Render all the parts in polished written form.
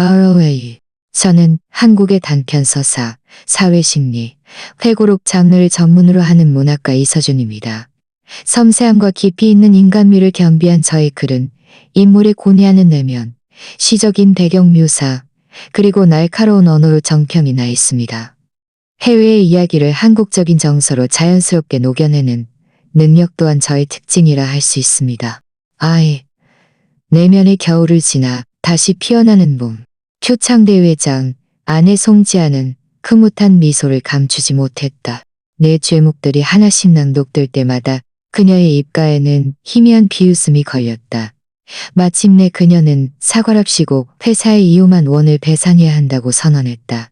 ROA. 저는 한국의 단편서사, 사회심리, 회고록 장르를 전문으로 하는 문학가 이서준입니다. 섬세함과 깊이 있는 인간미를 겸비한 저의 글은 인물의 고뇌하는 내면, 시적인 배경 묘사, 그리고 날카로운 언어로 정평이 나 있습니다. 해외의 이야기를 한국적인 정서로 자연스럽게 녹여내는 능력 또한 저의 특징이라 할 수 있습니다. 내면의 겨울을 지나 다시 피어나는 봄. 표창대회장, 아내 송지아는 흐뭇한 미소를 감추지 못했다. 내 죄목들이 하나씩 낭독될 때마다 그녀의 입가에는 희미한 비웃음이 걸렸다. 마침내 그녀는 사과랍시고 회사의 이용한 원을 배상해야 한다고 선언했다.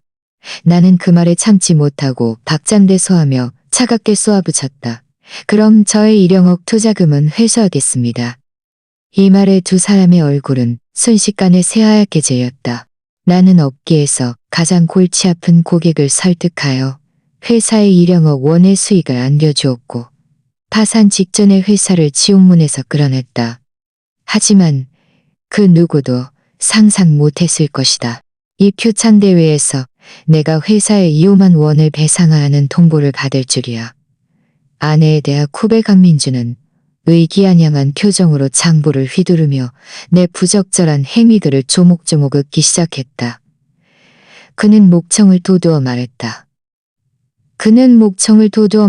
나는 그 말에 참지 못하고 박장대소하며 차갑게 쏘아붙였다. 그럼 저의 1억억 투자금은 회수하겠습니다. 이 말에 두 사람의 얼굴은 순식간에 새하얗게 재였다. 나는 업계에서 가장 골치 아픈 고객을 설득하여 회사의 1억억 원의 수익을 안겨주었고 파산 직전에 회사를 지옥문에서 끌어냈다. 하지만 그 누구도 상상 못했을 것이다. 이 표창대회에서 내가 회사에 2억만 원을 배상하는 통보를 받을 줄이야. 아내에 대한 후배 강민주는 의기양양한 표정으로 장부를 휘두르며 내 부적절한 행위들을 조목조목 읊기 시작했다. 그는 목청을 돋우어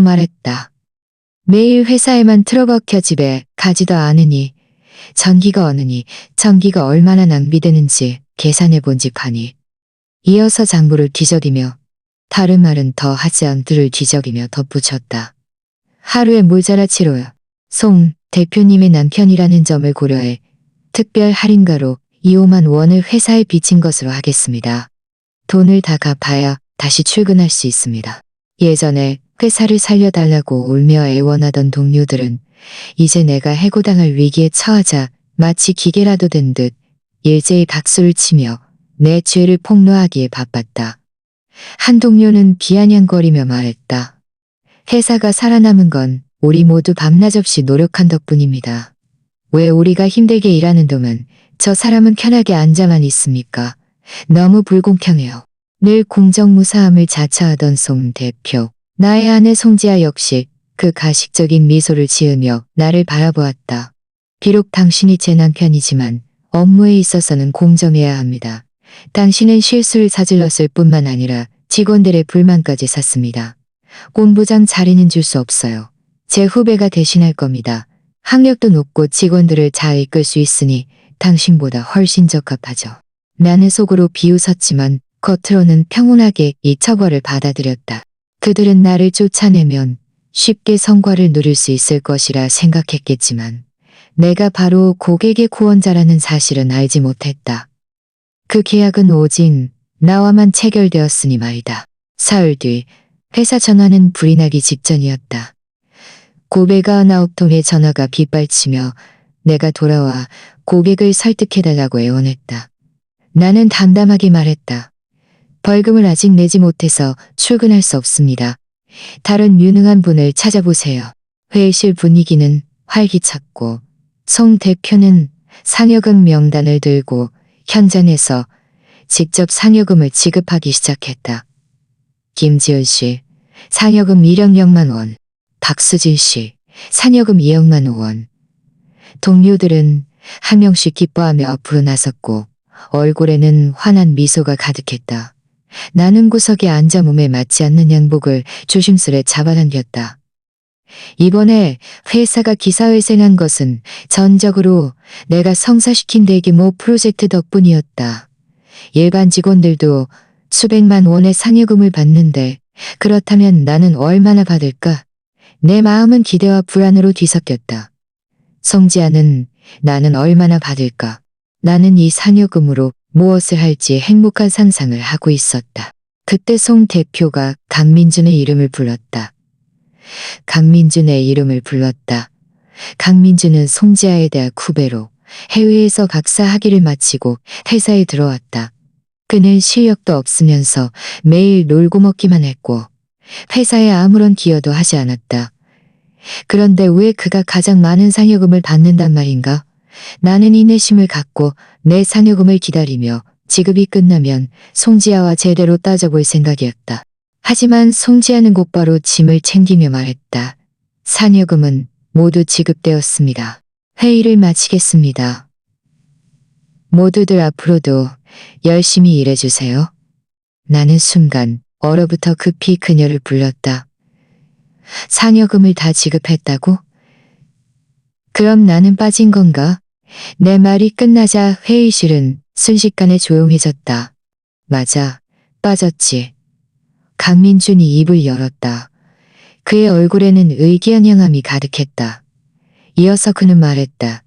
말했다. 매일 회사에만 틀어박혀 집에 가지도 않으니 전기가 어느니 전기가 얼마나 낭비되는지 계산해본지 파니. 이어서 장부를 뒤적이며 다른 말은 더 하지 않들을 뒤적이며 덧붙였다. 하루에 모자라 치료야. 송 대표님의 남편이라는 점을 고려해 특별 할인가로 2억만 원을 회사에 빚진 것으로 하겠습니다. 돈을 다 갚아야 다시 출근할 수 있습니다. 예전에 회사를 살려달라고 울며 애원하던 동료들은 이제 내가 해고당할 위기에 처하자 마치 기계라도 된 듯 일제히 박수를 치며 내 죄를 폭로하기에 바빴다. 한 동료는 비아냥거리며 말했다. 회사가 살아남은 건 우리 모두 밤낮 없이 노력한 덕분입니다. 왜 우리가 힘들게 일하는 동안 저 사람은 편하게 앉아만 있습니까? 너무 불공평해요. 늘 공정무사함을 자처하던 송 대표. 나의 아내 송지아 역시 그 가식적인 미소를 지으며 나를 바라보았다. 비록 당신이 제 남편이지만 업무에 있어서는 공정해야 합니다. 당신은 실수를 저질렀을 뿐만 아니라 직원들의 불만까지 샀습니다. 본부장 자리는 줄 수 없어요. 제 후배가 대신할 겁니다. 학력도 높고 직원들을 잘 이끌 수 있으니 당신보다 훨씬 적합하죠. 나는 속으로 비웃었지만 겉으로는 평온하게 이 처벌을 받아들였다. 그들은 나를 쫓아내면 쉽게 성과를 누릴 수 있을 것이라 생각했겠지만 내가 바로 고객의 구원자라는 사실은 알지 못했다. 그 계약은 오직 나와만 체결되었으니 말이다. 사흘 뒤 회사 전화는 불이 나기 직전이었다. 고배가 9통의 전화가 빗발치며 내가 돌아와 고객을 설득해달라고 애원했다. 나는 담담하게 말했다. 벌금을 아직 내지 못해서 출근할 수 없습니다. 다른 유능한 분을 찾아보세요. 회의실 분위기는 활기찼고 송 대표는 상여금 명단을 들고 현장에서 직접 상여금을 지급하기 시작했다. 김지은 씨, 상여금 1억만 원. 박수진 씨, 상여금 2억만 원. 동료들은 한 명씩 기뻐하며 앞으로 나섰고 얼굴에는 환한 미소가 가득했다. 나는 구석에 앉아 몸에 맞지 않는 양복을 조심스레 잡아당겼다. 이번에 회사가 기사회생한 것은 전적으로 내가 성사시킨 대규모 프로젝트 덕분이었다. 일반 직원들도 수백만 원의 상여금을 받는데 그렇다면 나는 얼마나 받을까? 내 마음은 기대와 불안으로 뒤섞였다. 송지아는 나는 얼마나 받을까? 나는 이 상여금으로 무엇을 할지 행복한 상상을 하고 있었다. 그때 송 대표가 강민준의 이름을 불렀다. 강민준은 송지아에 대한 후배로 해외에서 박사 학위를 마치고 회사에 들어왔다. 그는 실력도 없으면서 매일 놀고 먹기만 했고 회사에 아무런 기여도 하지 않았다. 그런데 왜 그가 가장 많은 상여금을 받는단 말인가? 나는 인내심을 갖고 내 상여금을 기다리며 지급이 끝나면 송지아와 제대로 따져볼 생각이었다. 하지만 송지아는 곧바로 짐을 챙기며 말했다. 산여금은 모두 지급되었습니다. 회의를 마치겠습니다. 모두들 앞으로도 열심히 일해주세요. 나는 순간 얼어붙어 급히 그녀를 불렀다. 산여금을 다 지급했다고? 그럼 나는 빠진 건가? 내 말이 끝나자 회의실은 순식간에 조용해졌다. 맞아, 빠졌지. 강민준이 입을 열었다. 그의 얼굴에는 의기양양함이 가득했다. 이어서 그는 말했다.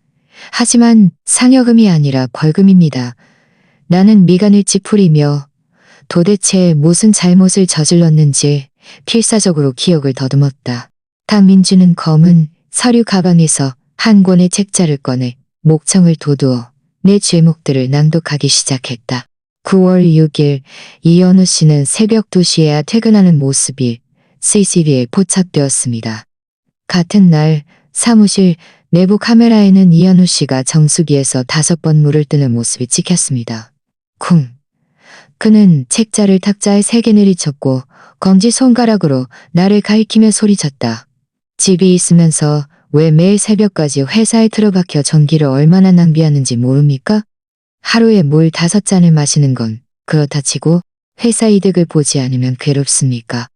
하지만 상여금이 아니라 벌금입니다. 나는 미간을 찌푸리며 도대체 무슨 잘못을 저질렀는지 필사적으로 기억을 더듬었다. 강민준은 검은 서류 가방에서 한 권의 책자를 꺼내 목청을 돋우어 내 죄목들을 낭독하기 시작했다. 9월 6일 이현우 씨는 새벽 2시에야 퇴근하는 모습이 CCTV에 포착되었습니다. 같은 날 사무실 내부 카메라에는 이현우 씨가 정수기에서 5번 물을 뜨는 모습이 찍혔습니다. 쿵. 그는 책자를 탁자에 3개 내리쳤고 검지손가락으로 나를 가리키며 소리쳤다. 집이 있으면서 왜 매일 새벽까지 회사에 틀어박혀 전기를 얼마나 낭비하는지 모릅니까? 하루에 물 5잔을 마시는 건 그렇다 치고 회사 이득을 보지 않으면 괴롭습니까?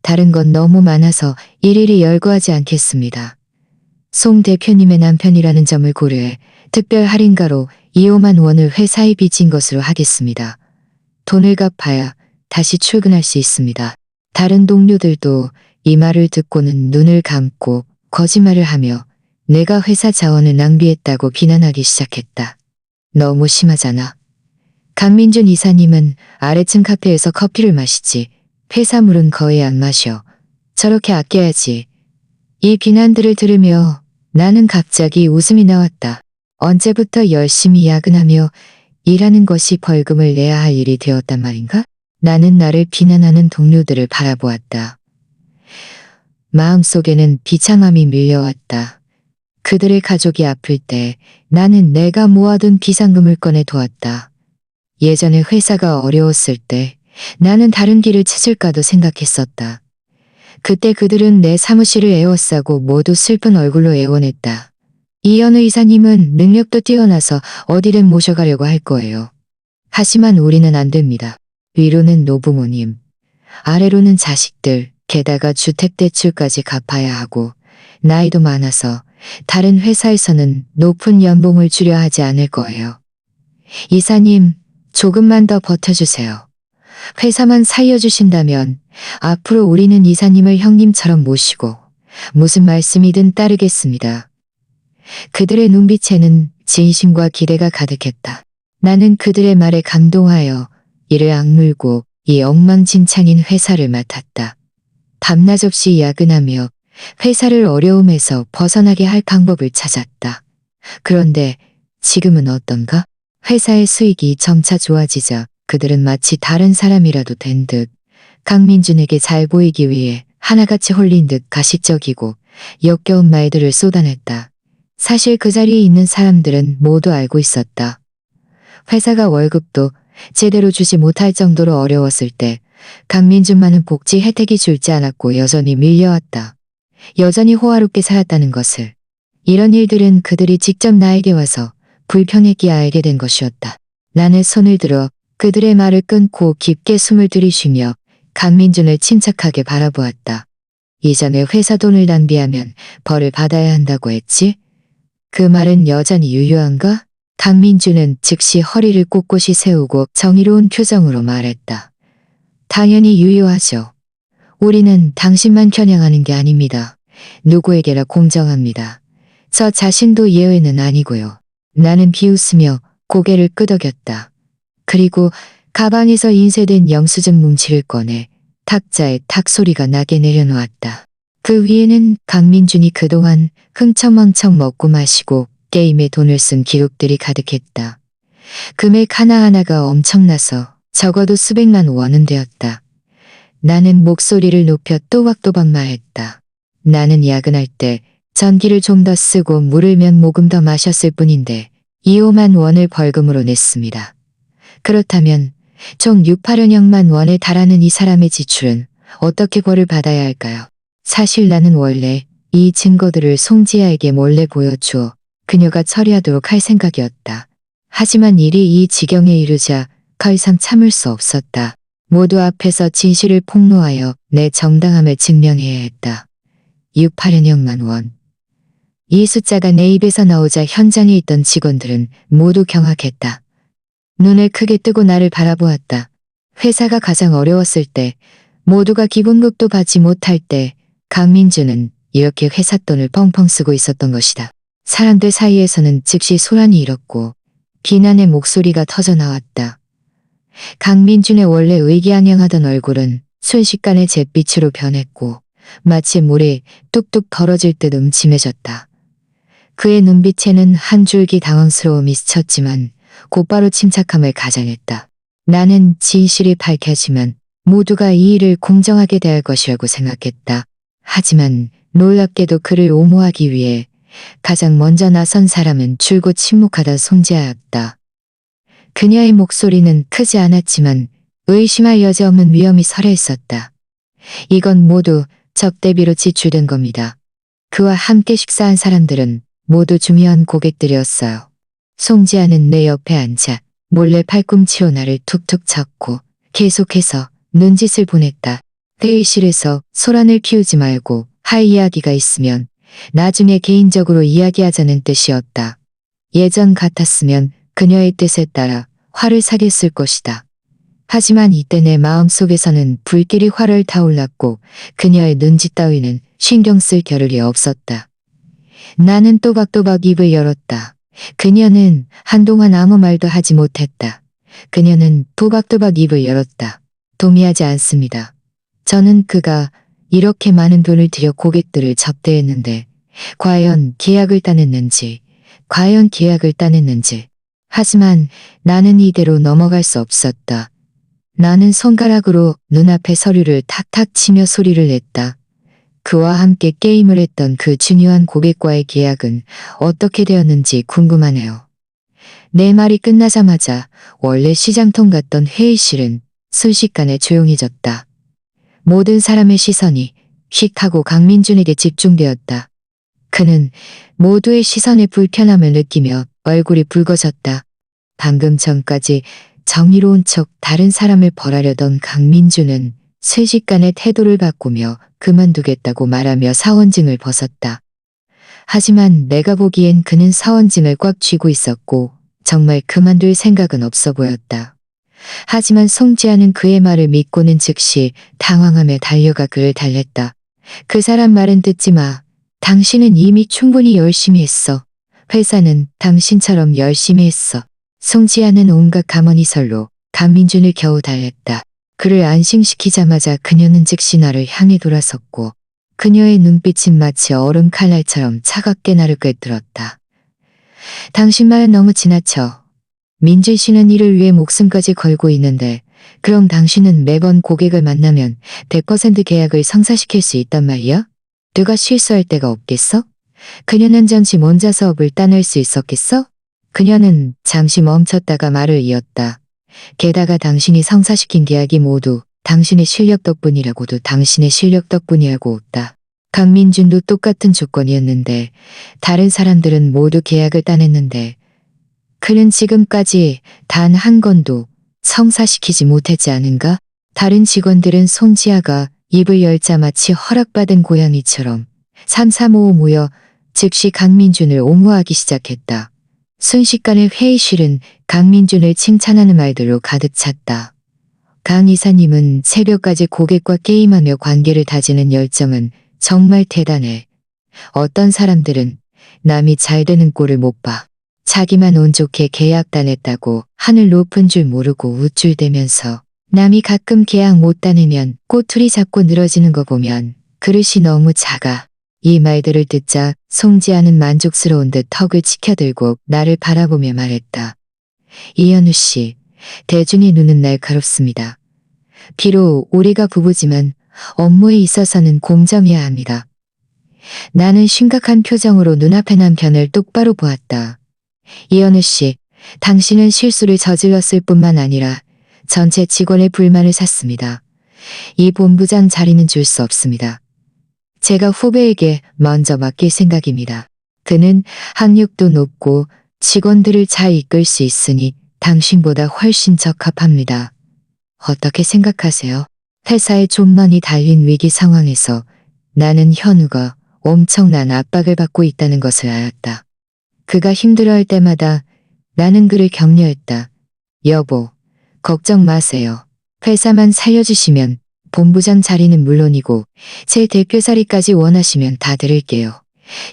다른 건 너무 많아서 일일이 열거하지 않겠습니다. 송 대표님의 남편이라는 점을 고려해 특별 할인가로 2~5만 원을 회사에 빚진 것으로 하겠습니다. 돈을 갚아야 다시 출근할 수 있습니다. 다른 동료들도 이 말을 듣고는 눈을 감고 거짓말을 하며 내가 회사 자원을 낭비했다고 비난하기 시작했다. 너무 심하잖아. 강민준 이사님은 아래층 카페에서 커피를 마시지 회사 물은 거의 안 마셔. 저렇게 아껴야지. 이 비난들을 들으며 나는 갑자기 웃음이 나왔다. 언제부터 열심히 야근하며 일하는 것이 벌금을 내야 할 일이 되었단 말인가? 나는 나를 비난하는 동료들을 바라보았다. 마음속에는 비창함이 밀려왔다. 그들의 가족이 아플 때 나는 내가 모아둔 비상금을 꺼내 도왔다. 예전에 회사가 어려웠을 때 나는 다른 길을 찾을까도 생각했었다. 그때 그들은 내 사무실을 에워싸고 모두 슬픈 얼굴로 애원했다. 이현우 이사님은 능력도 뛰어나서 어디든 모셔가려고 할 거예요. 하지만 우리는 안 됩니다. 위로는 노부모님, 아래로는 자식들, 게다가 주택대출까지 갚아야 하고 나이도 많아서 다른 회사에서는 높은 연봉을 주려 하지 않을 거예요. 이사님, 조금만 더 버텨주세요. 회사만 살려주신다면 앞으로 우리는 이사님을 형님처럼 모시고 무슨 말씀이든 따르겠습니다. 그들의 눈빛에는 진심과 기대가 가득했다. 나는 그들의 말에 감동하여 이를 악물고 이 엉망진창인 회사를 맡았다. 밤낮 없이 야근하며 회사를 어려움에서 벗어나게 할 방법을 찾았다. 그런데 지금은 어떤가? 회사의 수익이 점차 좋아지자 그들은 마치 다른 사람이라도 된 듯 강민준에게 잘 보이기 위해 하나같이 홀린 듯 가식적이고 역겨운 말들을 쏟아냈다. 사실 그 자리에 있는 사람들은 모두 알고 있었다. 회사가 월급도 제대로 주지 못할 정도로 어려웠을 때 강민준만은 복지 혜택이 줄지 않았고 여전히 밀려왔다. 여전히 호화롭게 살았다는 것을. 이런 일들은 그들이 직접 나에게 와서 불평했기에 알게 된 것이었다. 나는 손을 들어 그들의 말을 끊고 깊게 숨을 들이쉬며 강민준을 침착하게 바라보았다. 이전에 회사 돈을 낭비하면 벌을 받아야 한다고 했지? 그 말은 여전히 유효한가? 강민준은 즉시 허리를 꼿꼿이 세우고 정의로운 표정으로 말했다. 당연히 유효하죠. 우리는 당신만 겨냥하는 게 아닙니다. 누구에게나 공정합니다. 저 자신도 예외는 아니고요. 나는 비웃으며 고개를 끄덕였다. 그리고 가방에서 인쇄된 영수증 뭉치를 꺼내 탁자에 탁 소리가 나게 내려놓았다. 그 위에는 강민준이 그동안 흥청망청 먹고 마시고 게임에 돈을 쓴 기록들이 가득했다. 금액 하나하나가 엄청나서 적어도 수백만 원은 되었다. 나는 목소리를 높여 또박또박 말했다. 나는 야근할 때 전기를 좀 더 쓰고 물을 몇 모금 더 마셨을 뿐인데 2~5만 원을 벌금으로 냈습니다. 그렇다면 총 6,800만 원에 달하는 이 사람의 지출은 어떻게 벌을 받아야 할까요? 사실 나는 원래 이 증거들을 송지아에게 몰래 보여주어 그녀가 처리하도록 할 생각이었다. 하지만 일이 이 지경에 이르자 더 이상 참을 수 없었다. 모두 앞에서 진실을 폭로하여 내 정당함을 증명해야 했다. 6,800만 원. 이 숫자가 내 입에서 나오자 현장에 있던 직원들은 모두 경악했다. 눈을 크게 뜨고 나를 바라보았다. 회사가 가장 어려웠을 때, 모두가 기본급도 받지 못할 때 강민주는 이렇게 회사 돈을 펑펑 쓰고 있었던 것이다. 사람들 사이에서는 즉시 소란이 일었고 비난의 목소리가 터져 나왔다. 강민준의 원래 의기양양하던 얼굴은 순식간에 잿빛으로 변했고 마치 물에 뚝뚝 벌어질 듯 음침해졌다. 그의 눈빛에는 한 줄기 당황스러움이 스쳤지만 곧바로 침착함을 가장했다. 나는 진실이 밝혀지면 모두가 이 일을 공정하게 대할 것이라고 생각했다. 하지만 놀랍게도 그를 옹호하기 위해 가장 먼저 나선 사람은 줄곧 침묵하던 송지아였다. 그녀의 목소리는 크지 않았지만 의심할 여지없는 위험이 서려 있었다. 이건 모두 접대비로 지출된 겁니다. 그와 함께 식사한 사람들은 모두 중요한 고객들이었어요. 송지아는 내 옆에 앉아 몰래 팔꿈치로 나를 툭툭 쳤고 계속해서 눈짓을 보냈다. 회의실에서 소란을 피우지 말고 할 이야기가 있으면 나중에 개인적으로 이야기하자는 뜻이었다. 예전 같았으면 그녀의 뜻에 따라 화를 사겠을 것이다. 하지만 이때 내 마음속에서는 불길이 활활 타올랐고 그녀의 눈짓 따위는 신경 쓸 겨를이 없었다. 나는 또박또박 입을 열었다. 그녀는 한동안 아무 말도 하지 못했다. 그녀는 또박또박 입을 열었다. 동의하지 않습니다. 저는 그가 이렇게 많은 돈을 들여 고객들을 접대했는데 과연 계약을 따냈는지, 하지만 나는 이대로 넘어갈 수 없었다. 나는 손가락으로 눈앞의 서류를 탁탁 치며 소리를 냈다. 그와 함께 게임을 했던 그 중요한 고객과의 계약은 어떻게 되었는지 궁금하네요. 내 말이 끝나자마자 원래 시장통 같던 회의실은 순식간에 조용해졌다. 모든 사람의 시선이 휙 하고 강민준에게 집중되었다. 그는 모두의 시선에 불편함을 느끼며 얼굴이 붉어졌다. 방금 전까지 정의로운 척 다른 사람을 벌하려던 강민준은 순식간에 태도를 바꾸며 그만두겠다고 말하며 사원증을 벗었다. 하지만 내가 보기엔 그는 사원증을 꽉 쥐고 있었고 정말 그만둘 생각은 없어 보였다. 하지만 송지아는 그의 말을 믿고는 즉시 당황하며 달려가 그를 달랬다. 그 사람 말은 듣지 마. 당신은 이미 충분히 열심히 했어. 회사는 당신처럼 열심히 했어. 송지아는 온갖 가머니설로 강민준을 겨우 달랬다. 그를 안심시키자마자 그녀는 즉시 나를 향해 돌아섰고 그녀의 눈빛은 마치 얼음 칼날처럼 차갑게 나를 꿰뚫었다. 당신 말은 너무 지나쳐. 민준 씨는 이를 위해 목숨까지 걸고 있는데 그럼 당신은 매번 고객을 만나면 100% 계약을 성사시킬 수 있단 말이야? 네가 실수할 데가 없겠어? 그녀는 잠시 혼자 사업을 따낼 수 있었겠어? 그녀는 잠시 멈췄다가 말을 이었다. 게다가 당신이 성사시킨 계약이 모두 당신의 실력 덕분이라고도 당신의 실력 덕분이라고 웃다. 강민준도 똑같은 조건이었는데 다른 사람들은 모두 계약을 따냈는데 그는 지금까지 단 한 건도 성사시키지 못했지 않은가? 다른 직원들은 송지아가 입을 열자 마치 허락받은 고양이처럼 삼삼오오 모여 즉시 강민준을 옹호하기 시작했다. 순식간에 회의실은 강민준을 칭찬하는 말들로 가득 찼다. 강 이사님은 새벽까지 고객과 게임하며 관계를 다지는 열정은 정말 대단해. 어떤 사람들은 남이 잘 되는 꼴을 못 봐. 자기만 운 좋게 계약 따냈다고 하늘 높은 줄 모르고 우쭐대면서 남이 가끔 계약 못 따내면 꼬투리 잡고 늘어지는 거 보면 그릇이 너무 작아. 이 말들을 듣자 송지아는 만족스러운 듯 턱을 치켜들고 나를 바라보며 말했다. 이현우 씨, 대준이 눈은 날카롭습니다. 비록 우리가 부부지만 업무에 있어서는 공정해야 합니다. 나는 심각한 표정으로 눈앞의 남편을 똑바로 보았다. 이현우 씨, 당신은 실수를 저질렀을 뿐만 아니라 전체 직원의 불만을 샀습니다. 이 본부장 자리는 줄 수 없습니다. 제가 후배에게 먼저 맡길 생각입니다. 그는 학력도 높고 직원들을 잘 이끌 수 있으니 당신보다 훨씬 적합합니다. 어떻게 생각하세요? 회사에 존만이 달린 위기 상황에서 나는 현우가 엄청난 압박을 받고 있다는 것을 알았다. 그가 힘들어할 때마다 나는 그를 격려했다. 여보, 걱정 마세요. 회사만 살려주시면 본부장 자리는 물론이고 제 대표 자리까지 원하시면 다 드릴게요.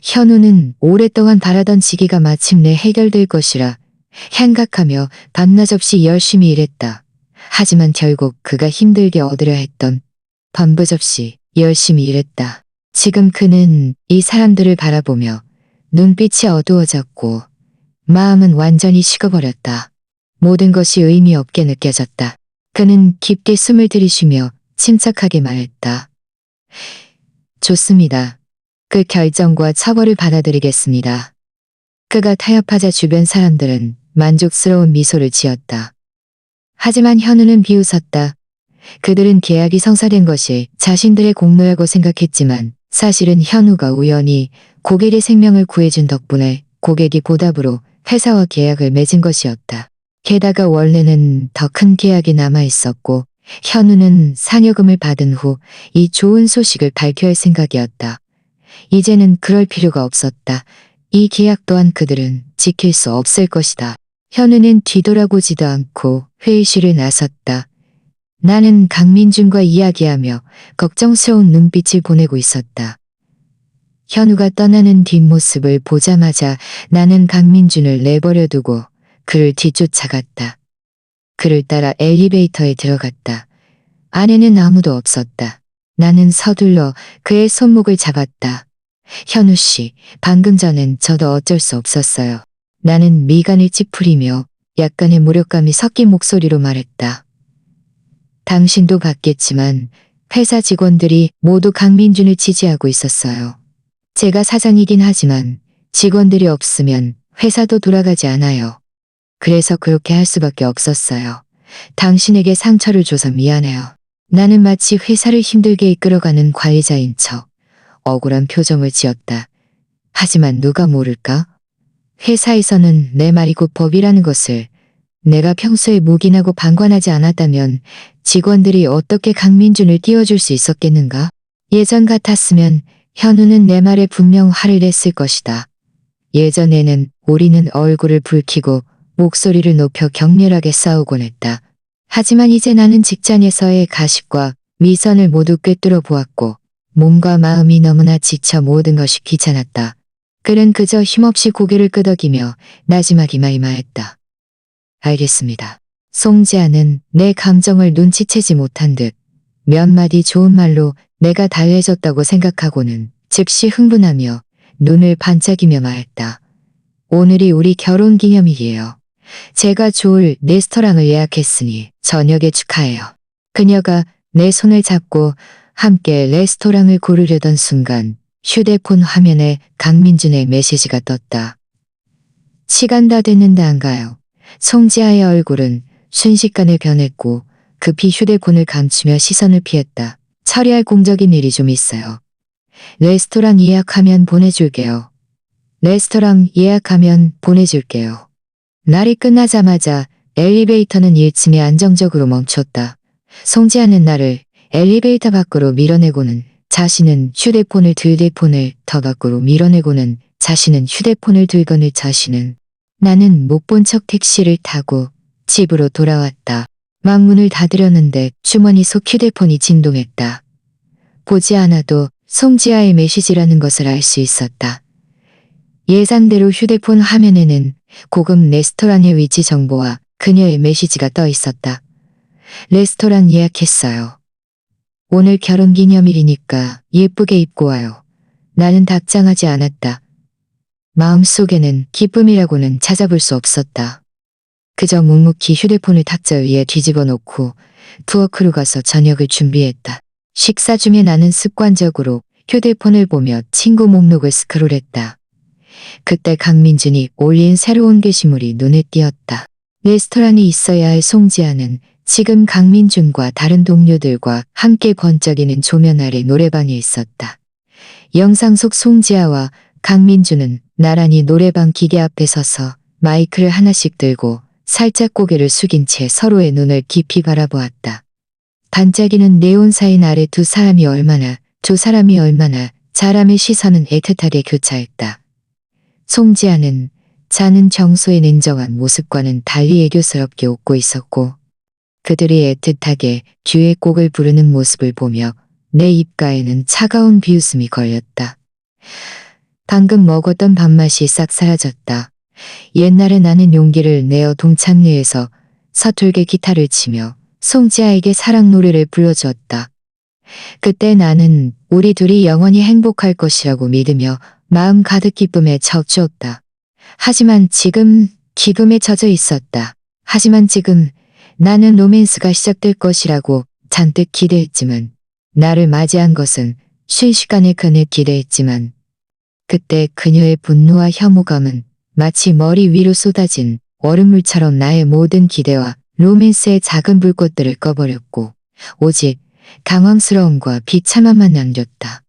현우는 오랫동안 바라던 직위가 마침내 해결될 것이라 생각하며 밤낮 없이 열심히 일했다. 하지만 결국 그가 힘들게 얻으려 했던 밤낮 없이 열심히 일했다. 지금 그는 이 사람들을 바라보며 눈빛이 어두워졌고 마음은 완전히 식어버렸다. 모든 것이 의미 없게 느껴졌다. 그는 깊게 숨을 들이쉬며 침착하게 말했다. 좋습니다. 그 결정과 처벌을 받아들이겠습니다. 그가 타협하자 주변 사람들은 만족스러운 미소를 지었다. 하지만 현우는 비웃었다. 그들은 계약이 성사된 것이 자신들의 공로라고 생각했지만 사실은 현우가 우연히 고객의 생명을 구해준 덕분에 고객이 보답으로 회사와 계약을 맺은 것이었다. 게다가 원래는 더 큰 계약이 남아 있었고 현우는 상여금을 받은 후 이 좋은 소식을 밝혀야 할 생각이었다. 이제는 그럴 필요가 없었다. 이 계약 또한 그들은 지킬 수 없을 것이다. 현우는 뒤돌아보지도 않고 회의실을 나섰다. 나는 강민준과 이야기하며 걱정스러운 눈빛을 보내고 있었다. 현우가 떠나는 뒷모습을 보자마자 나는 강민준을 내버려 두고 그를 뒤쫓아갔다. 그를 따라 엘리베이터에 들어갔다. 안에는 아무도 없었다. 나는 서둘러 그의 손목을 잡았다. 현우 씨, 방금 전엔 저도 어쩔 수 없었어요. 나는 미간을 찌푸리며 약간의 무력감이 섞인 목소리로 말했다. 당신도 봤겠지만 회사 직원들이 모두 강민준을 지지하고 있었어요. 제가 사장이긴 하지만 직원들이 없으면 회사도 돌아가지 않아요. 그래서 그렇게 할 수밖에 없었어요. 당신에게 상처를 줘서 미안해요. 나는 마치 회사를 힘들게 이끌어가는 관리자인 척 억울한 표정을 지었다. 하지만 누가 모를까? 회사에서는 내 말이 곧 법이라는 것을 내가 평소에 묵인하고 방관하지 않았다면 직원들이 어떻게 강민준을 띄워줄 수 있었겠는가? 예전 같았으면 현우는 내 말에 분명 화를 냈을 것이다. 예전에는 우리는 얼굴을 붉히고 목소리를 높여 격렬하게 싸우곤 했다. 하지만 이제 나는 직장에서의 가십과 미선을 모두 꿰뚫어 보았고 몸과 마음이 너무나 지쳐 모든 것이 귀찮았다. 그는 그저 힘없이 고개를 끄덕이며 나지막이 말했다. 알겠습니다. 송지아는 내 감정을 눈치채지 못한 듯 몇 마디 좋은 말로 내가 달래줬다고 생각하고는 즉시 흥분하며 눈을 반짝이며 말했다. 오늘이 우리 결혼 기념일이에요. 제가 좋을 레스토랑을 예약했으니 저녁에 축하해요. 그녀가 내 손을 잡고 함께 레스토랑을 고르려던 순간 휴대폰 화면에 강민준의 메시지가 떴다. 시간 다 됐는데 안 가요. 송지아의 얼굴은 순식간에 변했고 급히 휴대폰을 감추며 시선을 피했다. 처리할 공적인 일이 좀 있어요. 레스토랑 예약하면 보내줄게요. 레스토랑 예약하면 보내줄게요. 날이 끝나자마자 엘리베이터는 1층에 안정적으로 멈췄다. 송지아는 나를 엘리베이터 밖으로 밀어내고는 자신은 휴대폰을 들고는 더 밖으로 밀어내고는 자신은 휴대폰을 들고는 자신은 나는 못 본 척 택시를 타고 집으로 돌아왔다. 막 문을 닫으려는데 주머니 속 휴대폰이 진동했다. 보지 않아도 송지아의 메시지라는 것을 알 수 있었다. 예상대로 휴대폰 화면에는 고급 레스토랑의 위치 정보와 그녀의 메시지가 떠 있었다. 레스토랑 예약했어요. 오늘 결혼기념일이니까 예쁘게 입고 와요. 나는 답장하지 않았다. 마음속에는 기쁨이라고는 찾아볼 수 없었다. 그저 묵묵히 휴대폰을 탁자 위에 뒤집어 놓고 부엌으로 가서 저녁을 준비했다. 식사 중에 나는 습관적으로 휴대폰을 보며 친구 목록을 스크롤했다. 그때 강민준이 올린 새로운 게시물이 눈에 띄었다. 레스토랑이 있어야 할 송지아는 지금 강민준과 다른 동료들과 함께 번쩍이는 조명 아래 노래방에 있었다. 영상 속 송지아와 강민준은 나란히 노래방 기계 앞에 서서 마이크를 하나씩 들고 살짝 고개를 숙인 채 서로의 눈을 깊이 바라보았다. 반짝이는 네온사인 아래 두 사람이 얼마나 사람의 시선은 애틋하게 교차했다. 송지아는 자는 정소의 냉정한 모습과는 달리 애교스럽게 웃고 있었고 그들이 애틋하게 듀엣곡을 부르는 모습을 보며 내 입가에는 차가운 비웃음이 걸렸다. 방금 먹었던 밥맛이 싹 사라졌다. 옛날에 나는 용기를 내어 동창회에서 서툴게 기타를 치며 송지아에게 사랑 노래를 불러주었다. 그때 나는 우리 둘이 영원히 행복할 것이라고 믿으며 마음 가득 기쁨에 젖주었다. 하지만 지금 기쁨에 젖어 있었다. 하지만 지금 나는 로맨스가 시작될 것이라고 잔뜩 기대했지만 나를 맞이한 것은 순식간에 그늘 기대했지만 그때 그녀의 분노와 혐오감은 마치 머리 위로 쏟아진 얼음물처럼 나의 모든 기대와 로맨스의 작은 불꽃들을 꺼버렸고 오직 당황스러움과 비참함만 남겼다.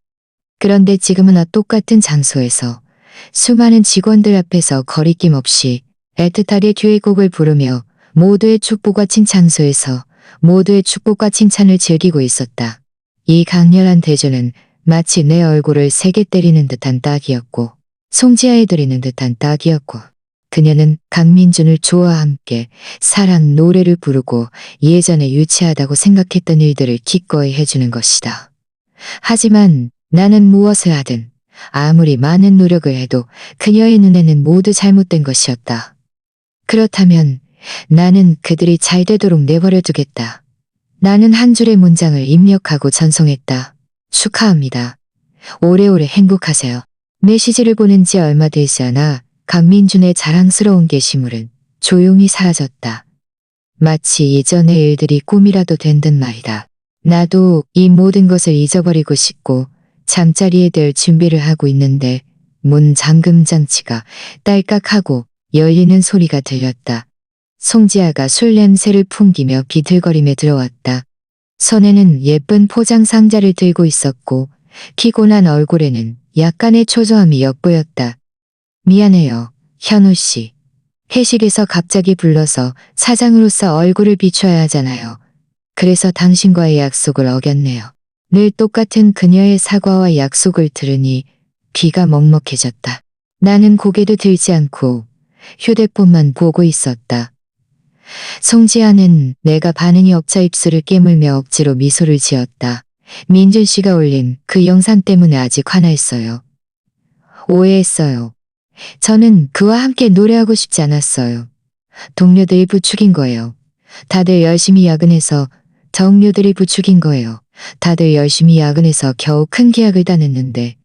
그런데 지금은 똑같은 장소에서 수많은 직원들 앞에서 거리낌 없이 애틋하게 듀엣곡을 부르며 모두의 축복과 칭찬소에서 모두의 축복과 칭찬을 즐기고 있었다. 이 강렬한 대조는 마치 내 얼굴을 세게 때리는 듯한 딱이었고 송지아에 들이는 듯한 딱이었고 그녀는 강민준을 좋아와 함께 사랑 노래를 부르고 예전에 유치하다고 생각했던 일들을 기꺼이 해주는 것이다. 하지만 나는 무엇을 하든 아무리 많은 노력을 해도 그녀의 눈에는 모두 잘못된 것이었다. 그렇다면 나는 그들이 잘 되도록 내버려 두겠다. 나는 한 줄의 문장을 입력하고 전송했다. 축하합니다. 오래오래 행복하세요. 메시지를 보낸 지 얼마 되지 않아 강민준의 자랑스러운 게시물은 조용히 사라졌다. 마치 예전의 일들이 꿈이라도 된 듯 말이다. 나도 이 모든 것을 잊어버리고 싶고 잠자리에 들 준비를 하고 있는데 문 잠금 장치가 딸깍하고 열리는 소리가 들렸다. 송지아가 술 냄새를 풍기며 비틀거리며 들어왔다. 손에는 예쁜 포장 상자를 들고 있었고 피곤한 얼굴에는 약간의 초조함이 엿보였다. 미안해요, 현우 씨. 회식에서 갑자기 불러서 사장으로서 얼굴을 비춰야 하잖아요. 그래서 당신과의 약속을 어겼네요. 늘 똑같은 그녀의 사과와 약속을 들으니 귀가 먹먹해졌다. 나는 고개도 들지 않고 휴대폰만 보고 있었다. 송지아는 내가 반응이 없자 입술을 깨물며 억지로 미소를 지었다. 민준 씨가 올린 그 영상 때문에 아직 화나있어요. 오해했어요. 저는 그와 함께 노래하고 싶지 않았어요. 동료들이 부추긴 거예요. 다들 열심히 야근해서 동료들이 부추긴 거예요. 다들 열심히 야근해서 겨우 큰 계약을 따냈는데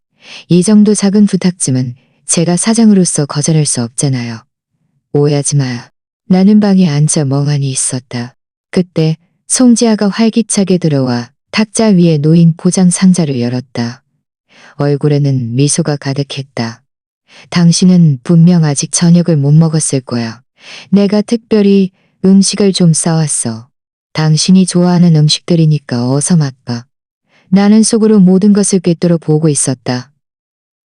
이 정도 작은 부탁쯤은 제가 사장으로서 거절할 수 없잖아요. 오해하지 마요. 나는 방에 앉아 멍하니 있었다. 그때 송지아가 활기차게 들어와 탁자 위에 놓인 포장 상자를 열었다. 얼굴에는 미소가 가득했다. 당신은 분명 아직 저녁을 못 먹었을 거야. 내가 특별히 음식을 좀 싸왔어. 당신이 좋아하는 음식들이니까 어서 맛봐. 나는 속으로 모든 것을 꿰뚫어 보고 있었다.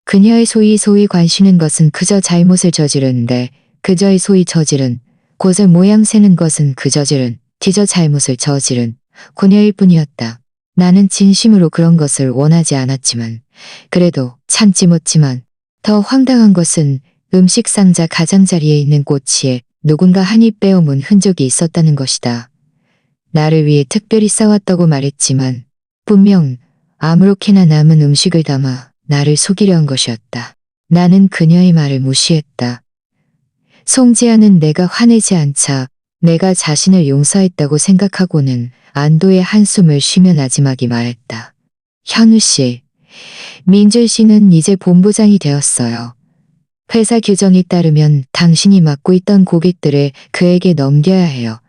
그녀의 소위 관심인 것은 그저 잘못을 저지르는데 그저의 소위 저지른 곳을 모양 새는 것은 그 저지른 뒤져 잘못을 저지른 그녀일 뿐이었다. 나는 진심으로 그런 것을 원하지 않았지만 그래도 참지 못지만 더 황당한 것은 음식 상자 가장자리에 있는 꼬치에 누군가 한 입 빼어문 흔적이 있었다는 것이다. 나를 위해 특별히 싸왔다고 말했지만 분명 아무렇게나 남은 음식을 담아 나를 속이려 한 것이었다. 나는 그녀의 말을 무시했다. 송지아는 내가 화내지 않자 내가 자신을 용서했다고 생각하고는 안도의 한숨을 쉬며 나지막이 말했다. 현우 씨, 민준 씨는 이제 본부장이 되었어요. 회사 규정에 따르면 당신이 맡고 있던 고객들을 그에게 넘겨야 해요.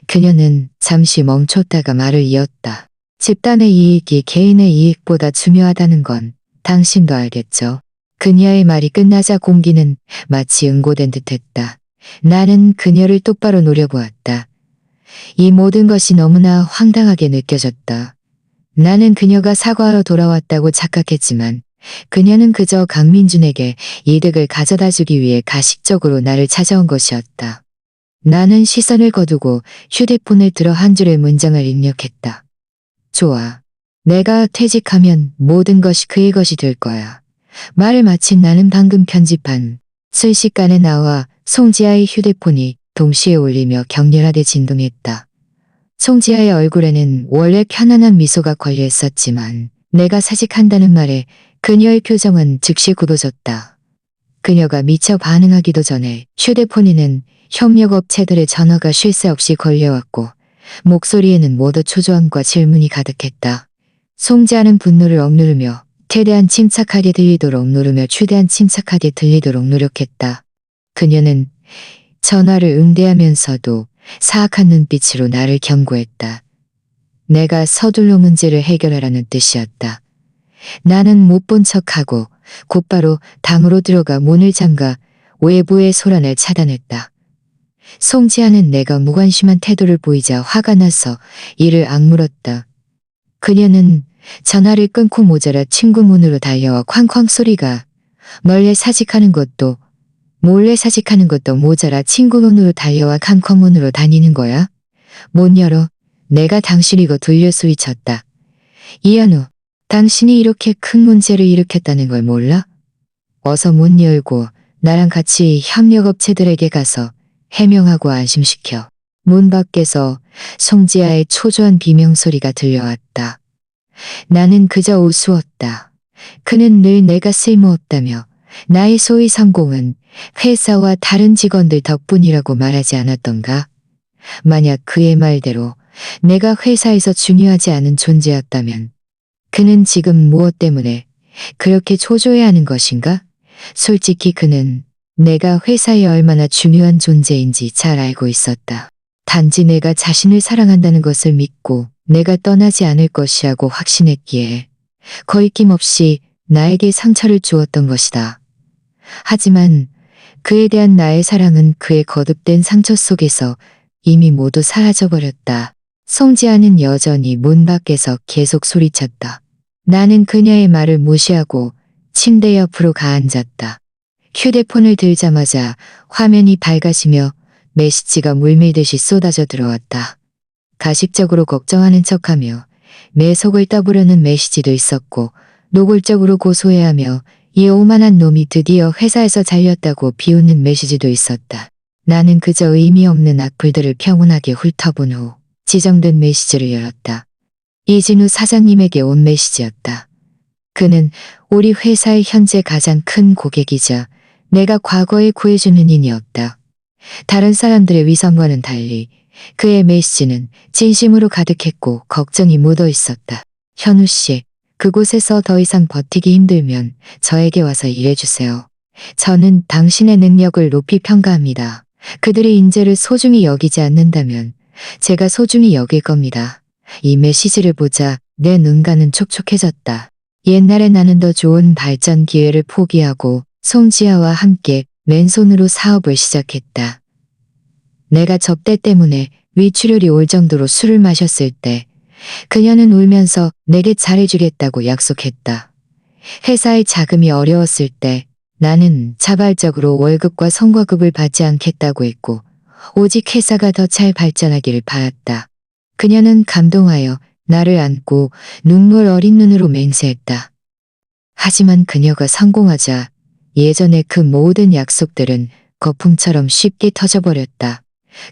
그녀는 잠시 멈췄다가 말을 이었다. 집단의 이익이 개인의 이익보다 중요하다는 건 당신도 알겠죠. 그녀의 말이 끝나자 공기는 마치 응고된 듯했다. 나는 그녀를 똑바로 노려보았다. 이 모든 것이 너무나 황당하게 느껴졌다. 나는 그녀가 사과하러 돌아왔다고 착각했지만 그녀는 그저 강민준에게 이득을 가져다 주기 위해 가식적으로 나를 찾아온 것이었다. 나는 시선을 거두고 휴대폰을 들어 한 줄의 문장을 입력했다. 좋아. 내가 퇴직하면 모든 것이 그의 것이 될 거야. 말을 마친 나는 방금 편집한 순식간에 나와 송지아의 휴대폰이 동시에 울리며 격렬하게 진동했다. 송지아의 얼굴에는 원래 편안한 미소가 걸려 있었지만 내가 사직한다는 말에 그녀의 표정은 즉시 굳어졌다. 그녀가 미처 반응하기도 전에 휴대폰에는 협력업체들의 전화가 쉴 새 없이 걸려왔고 목소리에는 모두 초조함과 질문이 가득했다. 송지아는 분노를 억누르며 최대한 침착하게 들리도록 누르며 최대한 침착하게 들리도록 노력했다. 그녀는 전화를 응대하면서도 사악한 눈빛으로 나를 경고했다. 내가 서둘러 문제를 해결하라는 뜻이었다. 나는 못 본 척하고 곧바로 방으로 들어가 문을 잠가 외부의 소란을 차단했다. 송지아는 내가 무관심한 태도를 보이자 화가 나서 이를 악물었다. 그녀는 전화를 끊고 모자라 친구 문으로 달려와 쾅쾅 소리가 몰래 사직하는 것도 모자라 친구 문으로 달려와 쾅쾅 문으로 다니는 거야? 못 열어. 내가 당신 이거 돌려 소리쳤다. 이현우, 당신이 이렇게 큰 문제를 일으켰다는 걸 몰라? 어서 문 열고 나랑 같이 협력업체들에게 가서 해명하고 안심시켜. 문 밖에서 송지아의 초조한 비명소리가 들려왔다. 나는 그저 우스웠다. 그는 늘 내가 쓸모없다며 나의 소위 성공은 회사와 다른 직원들 덕분이라고 말하지 않았던가? 만약 그의 말대로 내가 회사에서 중요하지 않은 존재였다면 그는 지금 무엇 때문에 그렇게 초조해하는 것인가? 솔직히 그는 내가 회사에 얼마나 중요한 존재인지 잘 알고 있었다. 단지 내가 자신을 사랑한다는 것을 믿고 내가 떠나지 않을 것이라고 확신했기에 거리낌 없이 나에게 상처를 주었던 것이다. 하지만 그에 대한 나의 사랑은 그의 거듭된 상처 속에서 이미 모두 사라져버렸다. 송지아는 여전히 문 밖에서 계속 소리쳤다. 나는 그녀의 말을 무시하고 침대 옆으로 가앉았다. 휴대폰을 들자마자 화면이 밝아지며 메시지가 물밀듯이 쏟아져 들어왔다. 가식적으로 걱정하는 척하며 내 속을 떠보려는 메시지도 있었고 노골적으로 고소해하며 이 오만한 놈이 드디어 회사에서 잘렸다고 비웃는 메시지도 있었다. 나는 그저 의미 없는 악플들을 평온하게 훑어본 후 지정된 메시지를 열었다. 이진우 사장님에게 온 메시지였다. 그는 우리 회사의 현재 가장 큰 고객이자 내가 과거에 구해주는 인이었다. 다른 사람들의 위선과는 달리 그의 메시지는 진심으로 가득했고 걱정이 묻어 있었다. 현우 씨, 그곳에서 더 이상 버티기 힘들면 저에게 와서 일해주세요. 저는 당신의 능력을 높이 평가합니다. 그들의 인재를 소중히 여기지 않는다면 제가 소중히 여길 겁니다. 이 메시지를 보자 내 눈가는 촉촉해졌다. 옛날에 나는 더 좋은 발전 기회를 포기하고 송지아와 함께 맨손으로 사업을 시작했다. 내가 접대 때문에 위출혈이 올 정도로 술을 마셨을 때 그녀는 울면서 내게 잘해주겠다고 약속했다. 회사의 자금이 어려웠을 때 나는 자발적으로 월급과 성과급을 받지 않겠다고 했고 오직 회사가 더 잘 발전하기를 바랐다. 그녀는 감동하여 나를 안고 눈물 어린 눈으로 맹세했다. 하지만 그녀가 성공하자 예전의 그 모든 약속들은 거품처럼 쉽게 터져버렸다.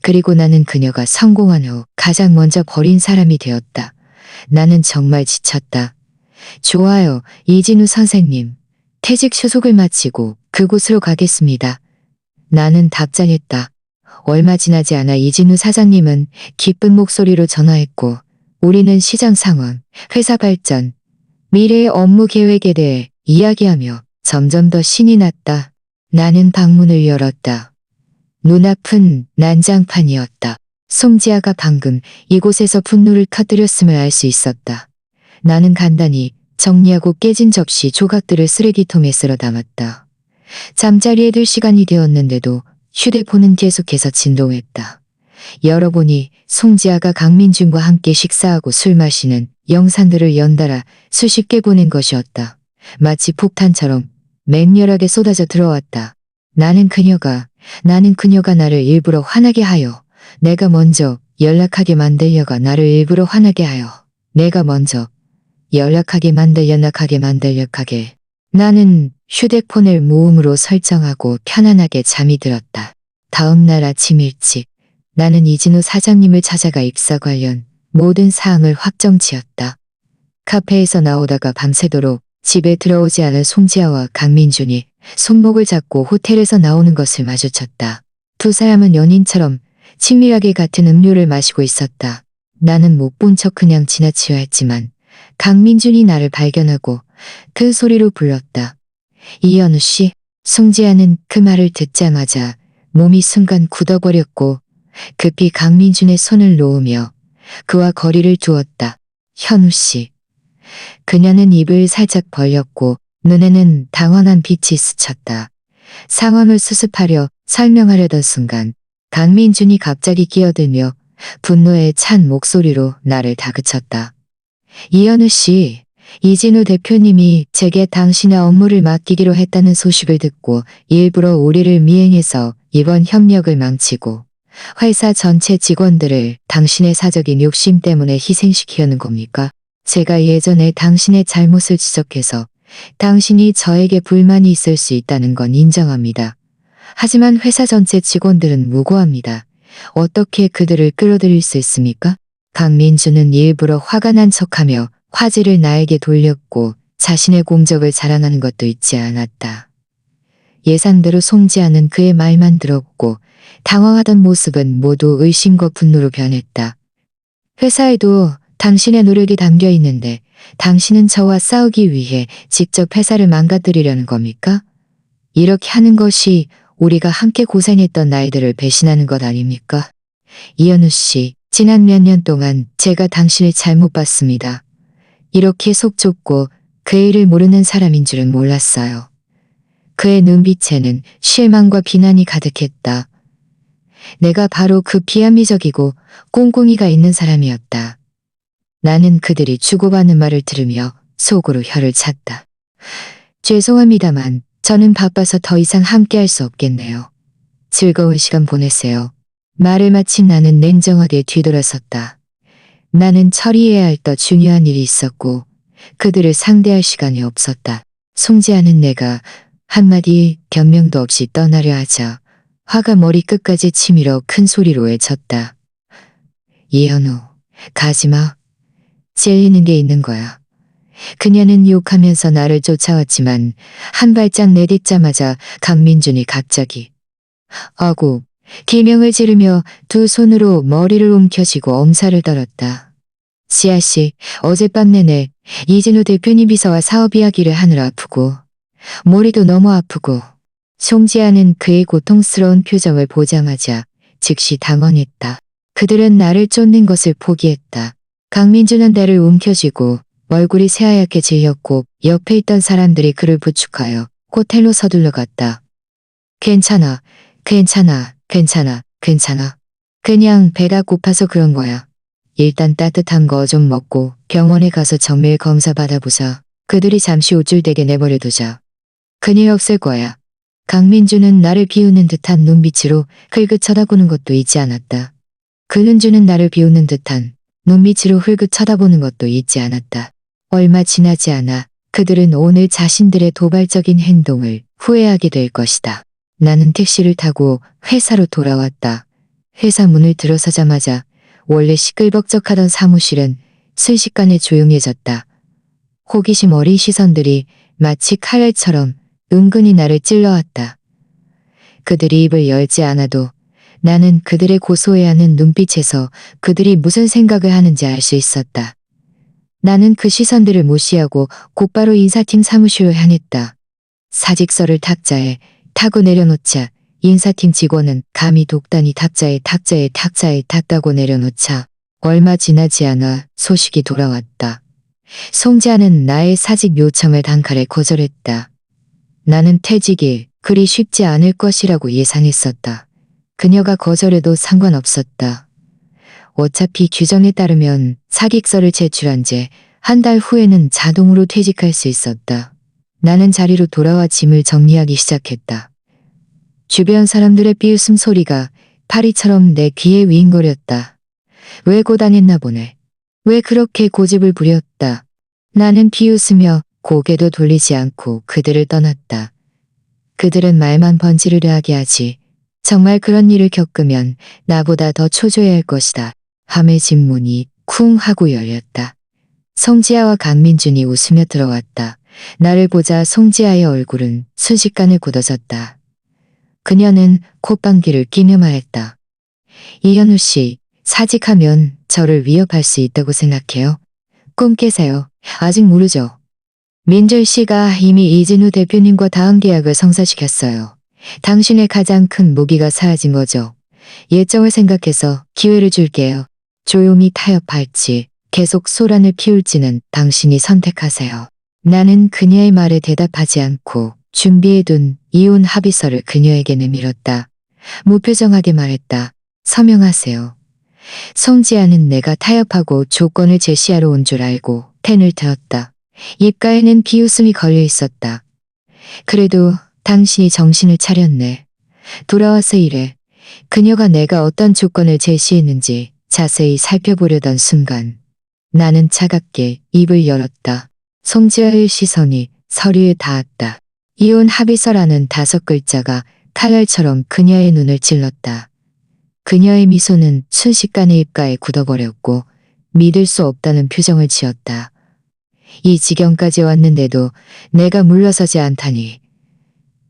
그리고 나는 그녀가 성공한 후 가장 먼저 버린 사람이 되었다. 나는 정말 지쳤다. 좋아요, 이진우 선생님. 퇴직 수속을 마치고 그곳으로 가겠습니다. 나는 답장했다. 얼마 지나지 않아 이진우 사장님은 기쁜 목소리로 전화했고 우리는 시장 상황, 회사 발전, 미래의 업무 계획에 대해 이야기하며 점점 더 신이 났다. 나는 방문을 열었다. 눈앞은 난장판이었다. 송지아가 방금 이곳에서 분노를 터뜨렸음을 알 수 있었다. 나는 간단히 정리하고 깨진 접시 조각들을 쓰레기통에 쓸어 담았다. 잠자리에 들 시간이 되었는데도 휴대폰은 계속해서 진동했다. 열어보니 송지아가 강민준과 함께 식사하고 술 마시는 영상들을 연달아 수십 개 보낸 것이었다. 마치 폭탄처럼 맹렬하게 쏟아져 들어왔다. 나는 그녀가 나를 일부러 화나게 하여 내가 먼저 연락하게 만들려가 나를 일부러 화나게 하여 내가 먼저 연락하게 나는 휴대폰을 무음으로 설정하고 편안하게 잠이 들었다. 다음 날 아침 일찍 나는 이진우 사장님을 찾아가 입사 관련 모든 사항을 확정지었다. 카페에서 나오다가 밤새도록 집에 들어오지 않은 송지아와 강민준이 손목을 잡고 호텔에서 나오는 것을 마주쳤다. 두 사람은 연인처럼 친밀하게 같은 음료를 마시고 있었다. 나는 못 본 척 그냥 지나치려 했지만 강민준이 나를 발견하고 큰 소리로 불렀다. 이현우 씨. 송지아는 그 말을 듣자마자 몸이 순간 굳어버렸고 급히 강민준의 손을 놓으며 그와 거리를 두었다. 현우 씨. 그녀는 입을 살짝 벌렸고 눈에는 당황한 빛이 스쳤다. 상황을 수습하려 설명하려던 순간 강민준이 갑자기 끼어들며 분노에 찬 목소리로 나를 다그쳤다. 이현우 씨, 이진우 대표님이 제게 당신의 업무를 맡기기로 했다는 소식을 듣고 일부러 우리를 미행해서 이번 협력을 망치고 회사 전체 직원들을 당신의 사적인 욕심 때문에 희생시키려는 겁니까? 제가 예전에 당신의 잘못을 지적해서 당신이 저에게 불만이 있을 수 있다는 건 인정합니다. 하지만 회사 전체 직원들은 무고합니다. 어떻게 그들을 끌어들일 수 있습니까? 강민준은 일부러 화가 난 척하며 화제를 나에게 돌렸고 자신의 공적을 자랑하는 것도 잊지 않았다. 예상대로 송지아는 그의 말만 들었고 당황하던 모습은 모두 의심과 분노로 변했다. 회사에도 당신의 노력이 담겨 있는데 당신은 저와 싸우기 위해 직접 회사를 망가뜨리려는 겁니까? 이렇게 하는 것이 우리가 함께 고생했던 날들을 배신하는 것 아닙니까? 이현우 씨, 지난 몇 년 동안 제가 당신을 잘못 봤습니다. 이렇게 속 좁고 그의 일을 모르는 사람인 줄은 몰랐어요. 그의 눈빛에는 실망과 비난이 가득했다. 내가 바로 그 비합리적이고 꽁꽁이가 있는 사람이었다. 나는 그들이 주고받는 말을 들으며 속으로 혀를 찼다. 죄송합니다만 저는 바빠서 더 이상 함께할 수 없겠네요. 즐거운 시간 보내세요. 말을 마친 나는 냉정하게 뒤돌아섰다. 나는 처리해야 할 더 중요한 일이 있었고 그들을 상대할 시간이 없었다. 송지아는 내가 한마디 변명도 없이 떠나려 하자 화가 머리끝까지 치밀어 큰 소리로 외쳤다. 이현우, 가지마. 찔리는 게 있는 거야. 그녀는 욕하면서 나를 쫓아왔지만 한 발짝 내딛자마자 강민준이 갑자기 아구 기명을 지르며 두 손으로 머리를 움켜쥐고 엄살을 떨었다. 지아씨, 어젯밤 내내 이진우 대표님 비서와 사업 이야기를 하느라 아프고 머리도 너무 아프고. 송지아는 그의 고통스러운 표정을 보자마자 즉시 당황했다. 그들은 나를 쫓는 것을 포기했다. 강민준은 배를 움켜쥐고 얼굴이 새하얗게 질렸고 옆에 있던 사람들이 그를 부축하여 호텔로 서둘러 갔다. 괜찮아. 그냥 배가 고파서 그런 거야. 일단 따뜻한 거 좀 먹고 병원에 가서 정밀 검사 받아보자. 그들이 잠시 우쭐대게 내버려두자. 큰일 없을 거야. 강민준은 나를 비우는 듯한 눈빛으로 흘끗 쳐다보는 것도 잊지 않았다. 근은주는 나를 비우는 듯한 눈빛으로 흘끗 쳐다보는 것도 잊지 않았다. 얼마 지나지 않아 그들은 오늘 자신들의 도발적인 행동을 후회하게 될 것이다. 나는 택시를 타고 회사로 돌아왔다. 회사 문을 들어서자마자 원래 시끌벅적하던 사무실은 순식간에 조용해졌다. 호기심 어린 시선들이 마치 칼날처럼 은근히 나를 찔러왔다. 그들이 입을 열지 않아도 나는 그들의 고소해하는 눈빛에서 그들이 무슨 생각을 하는지 알 수 있었다. 나는 그 시선들을 무시하고 곧바로 인사팀 사무실로 향했다. 사직서를 탁자에 타고 내려놓자 인사팀 직원은 감히 독단이 탁자에 탁다고 내려놓자 얼마 지나지 않아 소식이 돌아왔다. 송지아는 나의 사직 요청을 단칼에 거절했다. 나는 퇴직이 그리 쉽지 않을 것이라고 예상했었다. 그녀가 거절해도 상관없었다. 어차피 규정에 따르면 사직서를 제출한 지 한 달 후에는 자동으로 퇴직할 수 있었다. 나는 자리로 돌아와 짐을 정리하기 시작했다. 주변 사람들의 비웃음 소리가 파리처럼 내 귀에 윙거렸다. 왜 고단했나 보네. 왜 그렇게 고집을 부렸다. 나는 비웃으며 고개도 돌리지 않고 그들을 떠났다. 그들은 말만 번지르르 하게 하지. 정말 그런 일을 겪으면 나보다 더 초조해할 것이다. 밤에 집 문이 쿵 하고 열렸다. 송지아와 강민준이 웃으며 들어왔다. 나를 보자 송지아의 얼굴은 순식간에 굳어졌다. 그녀는 콧방귀를 끼며 말했다. 이현우 씨, 사직하면 저를 위협할 수 있다고 생각해요? 꿈 깨세요. 아직 모르죠. 민준 씨가 이미 이진우 대표님과 다음 계약을 성사시켰어요. 당신의 가장 큰 무기가 사라진 거죠. 예정을 생각해서 기회를 줄게요. 조용히 타협할지 계속 소란을 피울지는 당신이 선택하세요. 나는 그녀의 말에 대답하지 않고 준비해둔 이혼 합의서를 그녀에게 내밀었다. 무표정하게 말했다. 서명하세요. 송지아는 내가 타협하고 조건을 제시하러 온 줄 알고 펜을 들었다. 입가에는 비웃음이 걸려 있었다. 그래도 당신이 정신을 차렸네. 돌아와서 이래. 그녀가 내가 어떤 조건을 제시했는지 자세히 살펴보려던 순간 나는 차갑게 입을 열었다. 송지아의 시선이 서류에 닿았다. 이혼 합의서라는 5글자가 칼날처럼 그녀의 눈을 찔렀다. 그녀의 미소는 순식간에 입가에 굳어버렸고 믿을 수 없다는 표정을 지었다. 이 지경까지 왔는데도 내가 물러서지 않다니.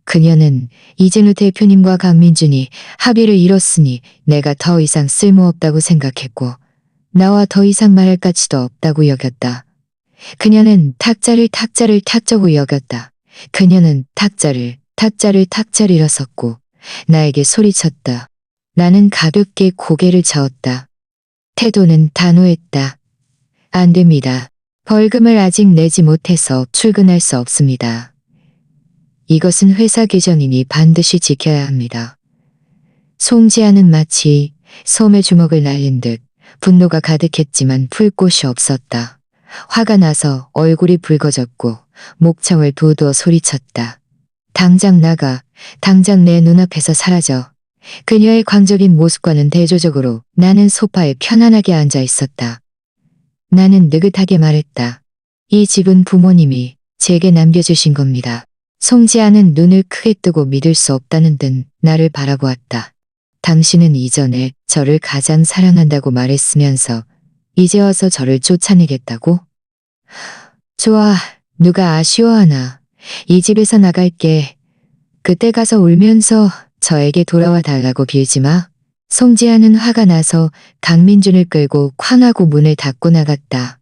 그녀는 이진우 대표님과 강민준이 합의를 이뤘으니 내가 더 이상 쓸모없다고 생각했고 나와 더 이상 말할 가치도 없다고 여겼다. 그녀는 탁자를 탁자고 여겼다. 그녀는 탁자를 일었었고 나에게 소리쳤다. 나는 가볍게 고개를 저었다. 태도는 단호했다. 안 됩니다. 벌금을 아직 내지 못해서 출근할 수 없습니다. 이것은 회사 규정이니 반드시 지켜야 합니다. 송지아는 마치 솜에 주먹을 날린 듯 분노가 가득했지만 풀 곳이 없었다. 화가 나서 얼굴이 붉어졌고 목청을 도우어 소리쳤다. 당장 나가. 당장 내 눈앞에서 사라져. 그녀의 광적인 모습과는 대조적으로 나는 소파에 편안하게 앉아 있었다. 나는 느긋하게 말했다. 이 집은 부모님이 제게 남겨주신 겁니다. 송지아는 눈을 크게 뜨고 믿을 수 없다는 듯 나를 바라보았다. 당신은 이전에 저를 가장 사랑한다고 말했으면서 이제 와서 저를 쫓아내겠다고? 좋아, 누가 아쉬워하나. 이 집에서 나갈게. 그때 가서 울면서 저에게 돌아와 달라고 빌지 마. 송지아는 화가 나서 강민준을 끌고 쾅 하고 문을 닫고 나갔다.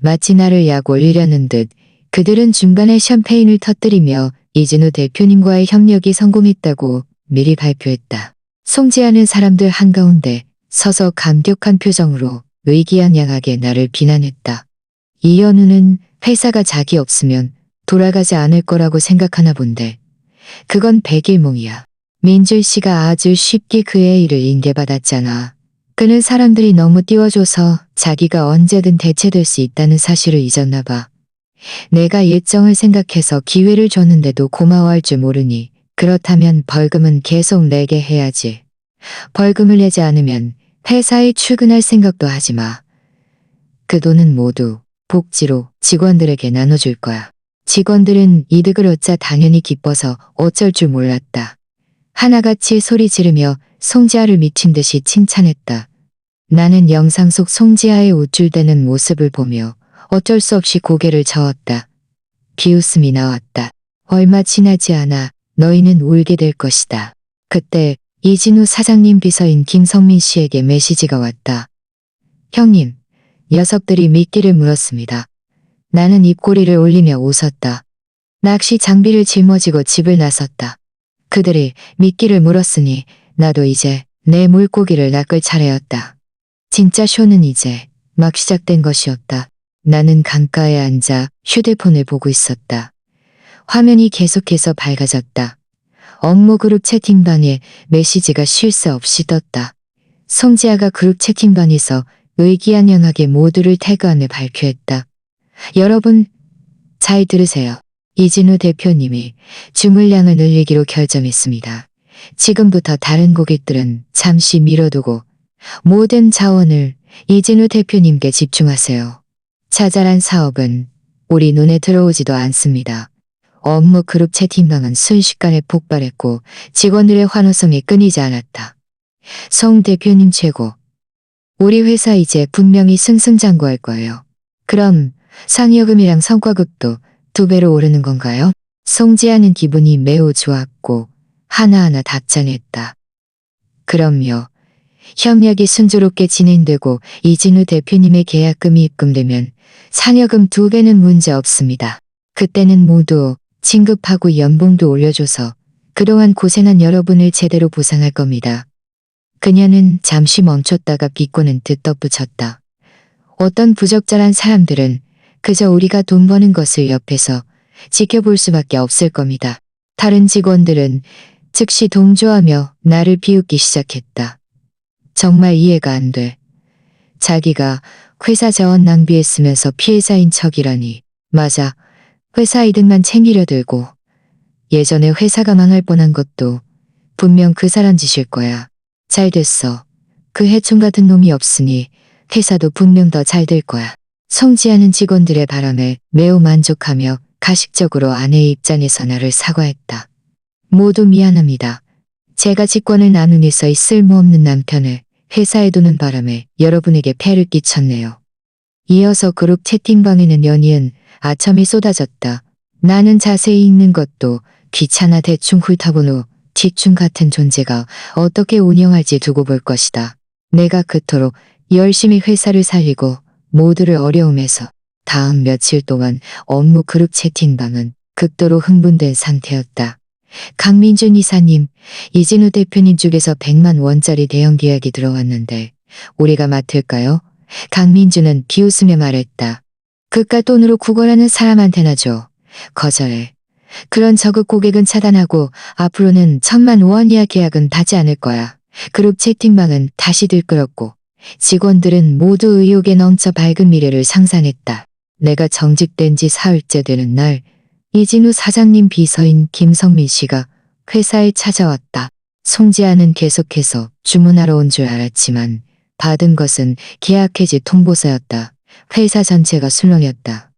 마치 나를 약 올리려는 듯 그들은 중간에 샴페인을 터뜨리며 이진우 대표님과의 협력이 성공했다고 미리 발표했다. 송지아는 사람들 한가운데 서서 감격한 표정으로 의기양양하게 나를 비난했다. 이현우는 회사가 자기 없으면 돌아가지 않을 거라고 생각하나 본데 그건 백일몽이야. 민준 씨가 아주 쉽게 그의 일을 인계받았잖아. 그는 사람들이 너무 띄워줘서 자기가 언제든 대체될 수 있다는 사실을 잊었나 봐. 내가 예정을 생각해서 기회를 줬는데도 고마워할 줄 모르니 그렇다면 벌금은 계속 내게 해야지. 벌금을 내지 않으면 회사에 출근할 생각도 하지 마. 그 돈은 모두 복지로 직원들에게 나눠줄 거야. 직원들은 이득을 얻자 당연히 기뻐서 어쩔 줄 몰랐다. 하나같이 소리 지르며 송지아를 미친 듯이 칭찬했다. 나는 영상 속 송지아의 우쭐대는 모습을 보며 어쩔 수 없이 고개를 저었다. 비웃음이 나왔다. 얼마 지나지 않아 너희는 울게 될 것이다. 그때 이진우 사장님 비서인 김성민 씨에게 메시지가 왔다. 형님, 녀석들이 미끼를 물었습니다. 나는 입꼬리를 올리며 웃었다. 낚시 장비를 짊어지고 집을 나섰다. 그들이 미끼를 물었으니 나도 이제 내 물고기를 낚을 차례였다. 진짜 쇼는 이제 막 시작된 것이었다. 나는 강가에 앉아 휴대폰을 보고 있었다. 화면이 계속해서 밝아졌다. 업무그룹 채팅방에 메시지가 쉴 새 없이 떴다. 송지아가 그룹 채팅방에서 의기양양하게 모두를 태그함을 발표했다. 여러분, 잘 들으세요. 이진우 대표님이 주물량을 늘리기로 결정했습니다. 지금부터 다른 고객들은 잠시 미뤄두고 모든 자원을 이진우 대표님께 집중하세요. 자잘한 사업은 우리 눈에 들어오지도 않습니다. 업무 그룹 채팅방은 순식간에 폭발했고 직원들의 환호성이 끊이지 않았다. 송 대표님 최고. 우리 회사 이제 분명히 승승장구할 거예요. 그럼 상여금이랑 성과급도 2배로 오르는 건가요? 송지아는 기분이 매우 좋았고 하나하나 답장했다. 그럼요. 협력이 순조롭게 진행되고 이진우 대표님의 계약금이 입금되면 상여금 2배는 문제 없습니다. 그때는 모두 진급하고 연봉도 올려줘서 그동안 고생한 여러분을 제대로 보상할 겁니다. 그녀는 잠시 멈췄다가 비꼬는 듯 덧붙였다. 어떤 부적절한 사람들은 그저 우리가 돈 버는 것을 옆에서 지켜볼 수밖에 없을 겁니다. 다른 직원들은 즉시 동조하며 나를 비웃기 시작했다. 정말 이해가 안 돼. 자기가 회사 자원 낭비했으면서 피해자인 척이라니. 맞아. 회사 이득만 챙기려 들고 예전에 회사가 망할 뻔한 것도 분명 그 사람 짓일 거야. 잘 됐어. 그 해충 같은 놈이 없으니 회사도 분명 더 잘 될 거야. 송지아는 직원들의 바람에 매우 만족하며 가식적으로 아내의 입장에서 나를 사과했다. 모두 미안합니다. 제가 직권을 나누니 서이 쓸모없는 남편을 회사에 두는 바람에 여러분에게 폐를 끼쳤네요. 이어서 그룹 채팅방에는 연이은 아첨이 쏟아졌다. 나는 자세히 읽는 것도 귀찮아 대충 훑어본 후 지충 같은 존재가 어떻게 운영할지 두고 볼 것이다. 내가 그토록 열심히 회사를 살리고 모두를 어려움에서 다음 며칠 동안 업무 그룹 채팅방은 극도로 흥분된 상태였다. 강민준 이사님, 이진우 대표님 쪽에서 100만 원짜리 대형 계약이 들어왔는데 우리가 맡을까요? 강민준은 비웃으며 말했다. 그깟 돈으로 구걸하는 사람한테나 줘. 거절해. 그런 저급 고객은 차단하고 앞으로는 1000만 원 이하 계약은 받지 않을 거야. 그룹 채팅방은 다시 들끓었고 직원들은 모두 의욕에 넘쳐 밝은 미래를 상상했다. 내가 정직된 지 사흘째 되는 날 이진우 사장님 비서인 김성민 씨가 회사에 찾아왔다. 송지아는 계속해서 주문하러 온 줄 알았지만 받은 것은 계약 해지 통보서였다. 회사 전체가 술렁였다.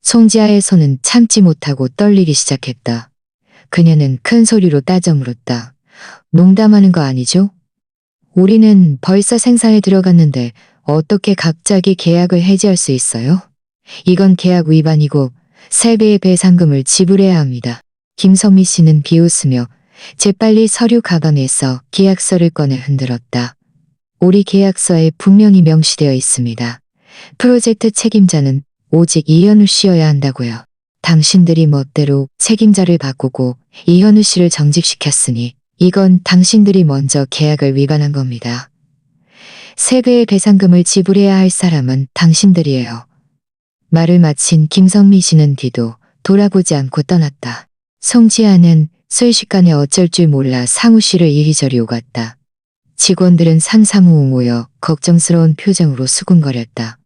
송지아의 손은 참지 못하고 떨리기 시작했다. 그녀는 큰 소리로 따져 물었다. 농담하는 거 아니죠? 우리는 벌써 생산에 들어갔는데 어떻게 갑자기 계약을 해지할 수 있어요? 이건 계약 위반이고 3배의 배상금을 지불해야 합니다. 김성미 씨는 비웃으며 재빨리 서류 가방에서 계약서를 꺼내 흔들었다. 우리 계약서에 분명히 명시되어 있습니다. 프로젝트 책임자는 오직 이현우 씨여야 한다고요. 당신들이 멋대로 책임자를 바꾸고 이현우 씨를 정직시켰으니 이건 당신들이 먼저 계약을 위반한 겁니다. 3배의 배상금을 지불해야 할 사람은 당신들이에요. 말을 마친 김성미 씨는 뒤도 돌아보지 않고 떠났다. 송지아는 순식간에 어쩔 줄 몰라 사무실을 이리저리 오갔다. 직원들은 삼삼오오 모여 걱정스러운 표정으로 수군거렸다.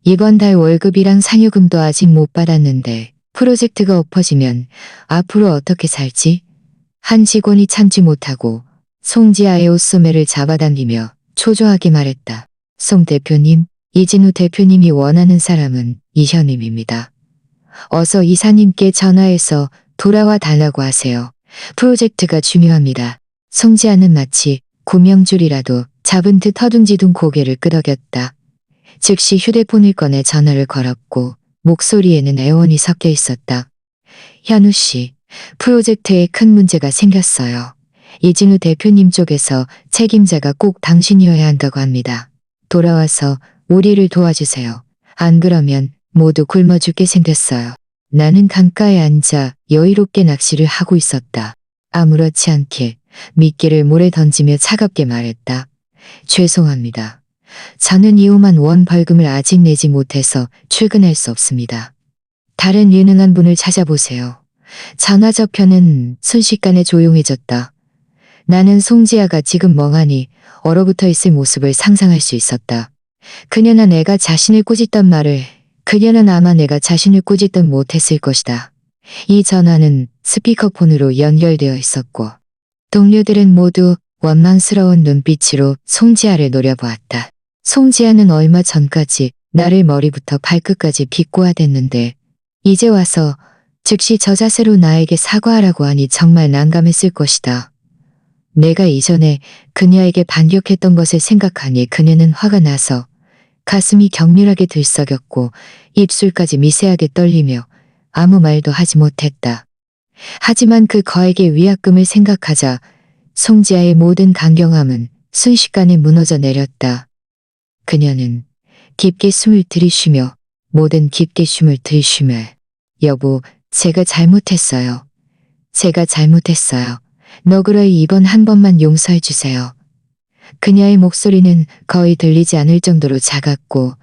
이번 달 월급이랑 상여금도 아직 못 받았는데 프로젝트가 엎어지면 앞으로 어떻게 살지? 한 직원이 참지 못하고 송지아의 옷소매를 잡아당기며 초조하게 말했다. 송 대표님, 이진우 대표님이 원하는 사람은 이현임입니다. 어서 이사님께 전화해서 돌아와 달라고 하세요. 프로젝트가 중요합니다. 송지아는 마치 구명줄이라도 잡은 듯 허둥지둥 고개를 끄덕였다. 즉시 휴대폰을 꺼내 전화를 걸었고 목소리에는 애원이 섞여 있었다. 현우 씨, 프로젝트에 큰 문제가 생겼어요. 이진우 대표님 쪽에서 책임자가 꼭 당신이어야 한다고 합니다. 돌아와서 우리를 도와주세요. 안 그러면 모두 굶어 죽게 생겼어요. 나는 강가에 앉아 여유롭게 낚시를 하고 있었다. 아무렇지 않게 미끼를 물에 던지며 차갑게 말했다. 죄송합니다. 저는 2~5만 원 벌금을 아직 내지 못해서 출근할 수 없습니다. 다른 유능한 분을 찾아보세요. 전화 저편은 순식간에 조용해졌다. 나는 송지아가 지금 멍하니 얼어붙어 있을 모습을 상상할 수 있었다. 그녀는 내가 자신을 꾸짖던 말을, 그녀는 아마 내가 자신을 꾸짖던 못했을 것이다. 이 전화는 스피커폰으로 연결되어 있었고 동료들은 모두 원망스러운 눈빛으로 송지아를 노려보았다. 송지아는 얼마 전까지 나를 머리부터 발끝까지 비꼬아댔는데 이제 와서 즉시 저 자세로 나에게 사과하라고 하니 정말 난감했을 것이다. 내가 이전에 그녀에게 반격했던 것을 생각하니 그녀는 화가 나서 가슴이 격렬하게 들썩였고 입술까지 미세하게 떨리며 아무 말도 하지 못했다. 하지만 그 거액의 위약금을 생각하자 송지아의 모든 강경함은 순식간에 무너져 내렸다. 그녀는 깊게 숨을 들이쉬며 모든 깊게 숨을 들이쉬며 여보, 제가 잘못했어요. 제가 잘못했어요. 너그러이 이번 한 번만 용서해 주세요. 그녀의 목소리는 거의 들리지 않을 정도로 작았고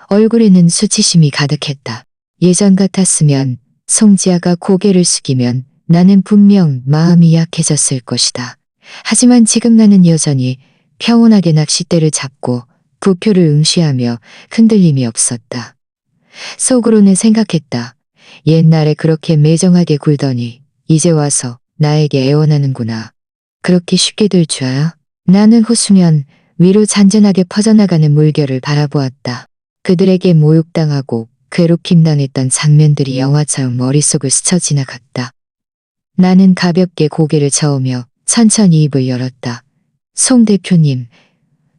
얼굴에는 수치심이 가득했다. 예전 같았으면 송지아가 고개를 숙이면 나는 분명 마음이 약해졌을 것이다. 하지만 지금 나는 여전히 평온하게 낚싯대를 잡고 부표를 응시하며 흔들림이 없었다. 속으로는 생각했다. 옛날에 그렇게 매정하게 굴더니 이제 와서 나에게 애원하는구나. 그렇게 쉽게 될 줄 알아? 나는 호수면 위로 잔잔하게 퍼져나가는 물결을 바라보았다. 그들에게 모욕당하고 괴롭힘당했던 장면들이 영화처럼 머릿속을 스쳐 지나갔다. 나는 가볍게 고개를 저으며 천천히 입을 열었다. 송 대표님,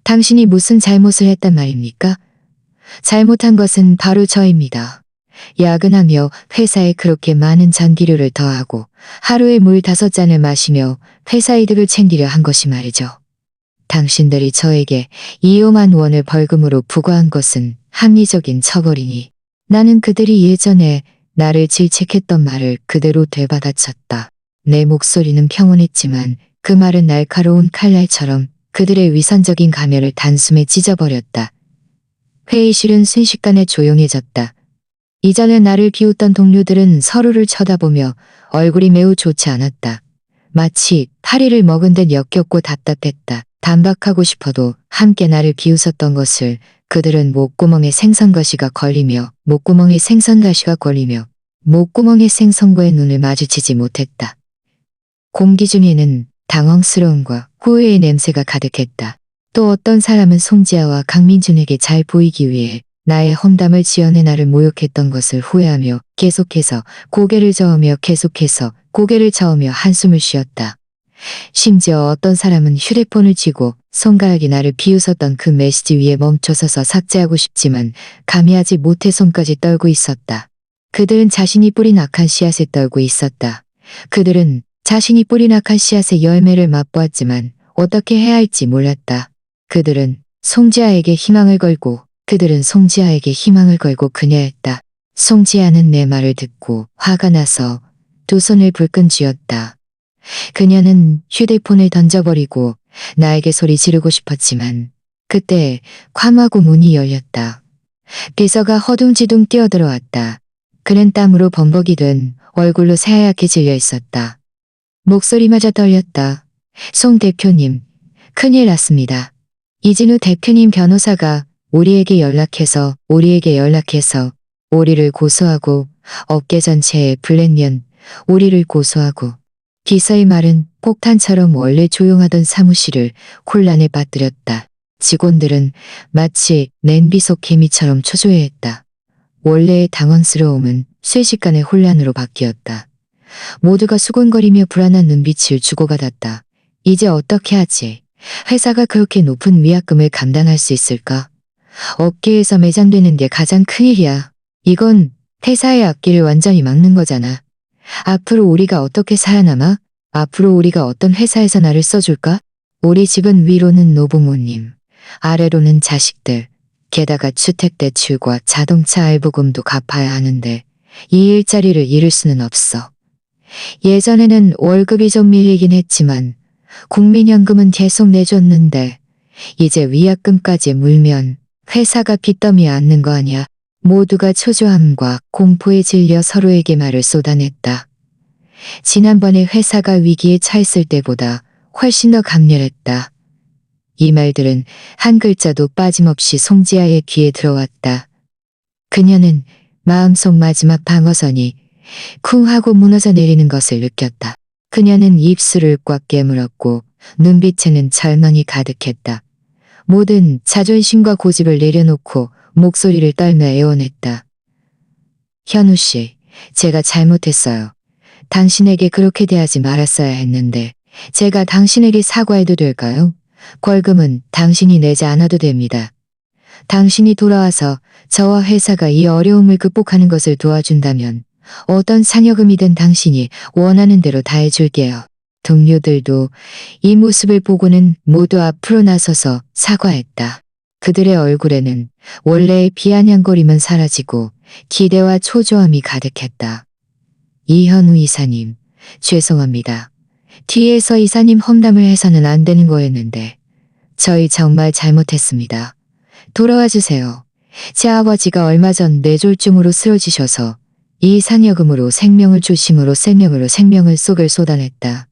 당신이 무슨 잘못을 했단 말입니까? 잘못한 것은 바로 저입니다. 야근하며 회사에 그렇게 많은 전기료를 더하고 하루에 물 5잔을 마시며 회사 이득을 챙기려 한 것이 말이죠. 당신들이 저에게 2~5만 원을 벌금으로 부과한 것은 합리적인 처벌이니 나는 그들이 예전에 나를 질책했던 말을 그대로 되받아쳤다. 내 목소리는 평온했지만 그 말은 날카로운 칼날처럼 그들의 위선적인 가면을 단숨에 찢어버렸다. 회의실은 순식간에 조용해졌다. 이전에 나를 비웃던 동료들은 서로를 쳐다보며 얼굴이 매우 좋지 않았다. 마치 파리를 먹은 듯 역겹고 답답했다. 반박하고 싶어도 함께 나를 비웃었던 것을 그들은 목구멍에 생선가시가 걸리며 목구멍에 생선과의 눈을 마주치지 못했다. 공기 중에는 당황스러움과 후회의 냄새가 가득했다. 또 어떤 사람은 송지아와 강민준에게 잘 보이기 위해 나의 험담을 지어내 나를 모욕했던 것을 후회하며 계속해서 고개를 저으며 한숨을 쉬었다. 심지어 어떤 사람은 휴대폰을 쥐고 손가락이 나를 비웃었던 그 메시지 위에 멈춰서서 삭제하고 싶지만 감히 하지 못해 손까지 떨고 있었다. 그들은 자신이 뿌린 악한 씨앗을 떨고 있었다. 그들은 자신이 뿌린 악한 씨앗의 열매를 맛보았지만 어떻게 해야 할지 몰랐다. 그들은 송지아에게 희망을 걸고 그녀였다. 송지아는 내 말을 듣고 화가 나서 두 손을 불끈 쥐었다. 그녀는 휴대폰을 던져버리고 나에게 소리 지르고 싶었지만 그때 쾅하고 문이 열렸다. 비서가 허둥지둥 뛰어들어왔다. 그는 땀으로 범벅이 된 얼굴로 새하얗게 질려 있었다. 목소리마저 떨렸다. 송 대표님, 큰일 났습니다. 이진우 대표님 변호사가 우리에게 연락해서 우리를 고소하고 업계 전체에 블랙면 우리를 고소하고 비서의 말은 폭탄처럼 원래 조용하던 사무실을 혼란에 빠뜨렸다. 직원들은 마치 냄비 속 개미처럼 초조해했다. 원래의 당황스러움은 순식간에 혼란으로 바뀌었다. 모두가 수군거리며 불안한 눈빛을 주고받았다. 이제 어떻게 하지? 회사가 그렇게 높은 위약금을 감당할 수 있을까? 업계에서 매장되는 게 가장 큰일이야. 이건 회사의 앞길을 완전히 막는 거잖아. 앞으로 우리가 어떻게 살아남아? 앞으로 우리가 어떤 회사에서 나를 써줄까? 우리 집은 위로는 노부모님, 아래로는 자식들, 게다가 주택대출과 자동차 할부금도 갚아야 하는데 이 일자리를 잃을 수는 없어. 예전에는 월급이 좀 밀리긴 했지만 국민연금은 계속 내줬는데 이제 위약금까지 물면 회사가 빚더미에 앉는 거 아냐. 모두가 초조함과 공포에 질려 서로에게 말을 쏟아냈다. 지난번에 회사가 위기에 처했을 때보다 훨씬 더 강렬했다. 이 말들은 한 글자도 빠짐없이 송지아의 귀에 들어왔다. 그녀는 마음속 마지막 방어선이 쿵 하고 무너져 내리는 것을 느꼈다. 그녀는 입술을 꽉 깨물었고 눈빛에는 절망이 가득했다. 모든 자존심과 고집을 내려놓고 목소리를 떨며 애원했다. 현우 씨, 제가 잘못했어요. 당신에게 그렇게 대하지 말았어야 했는데 제가 당신에게 사과해도 될까요? 벌금은 당신이 내지 않아도 됩니다. 당신이 돌아와서 저와 회사가 이 어려움을 극복하는 것을 도와준다면 어떤 상여금이든 당신이 원하는 대로 다 해줄게요. 동료들도 이 모습을 보고는 모두 앞으로 나서서 사과했다. 그들의 얼굴에는 원래의 비아냥거림은 사라지고 기대와 초조함이 가득했다. 이현우 이사님, 죄송합니다. 뒤에서 이사님 험담을 해서는 안 되는 거였는데 저희 정말 잘못했습니다. 돌아와 주세요. 제 아버지가 얼마 전 뇌졸중으로 쓰러지셔서 이 상여금으로 생명을 조심으로 생명을 속을 쏟아냈다.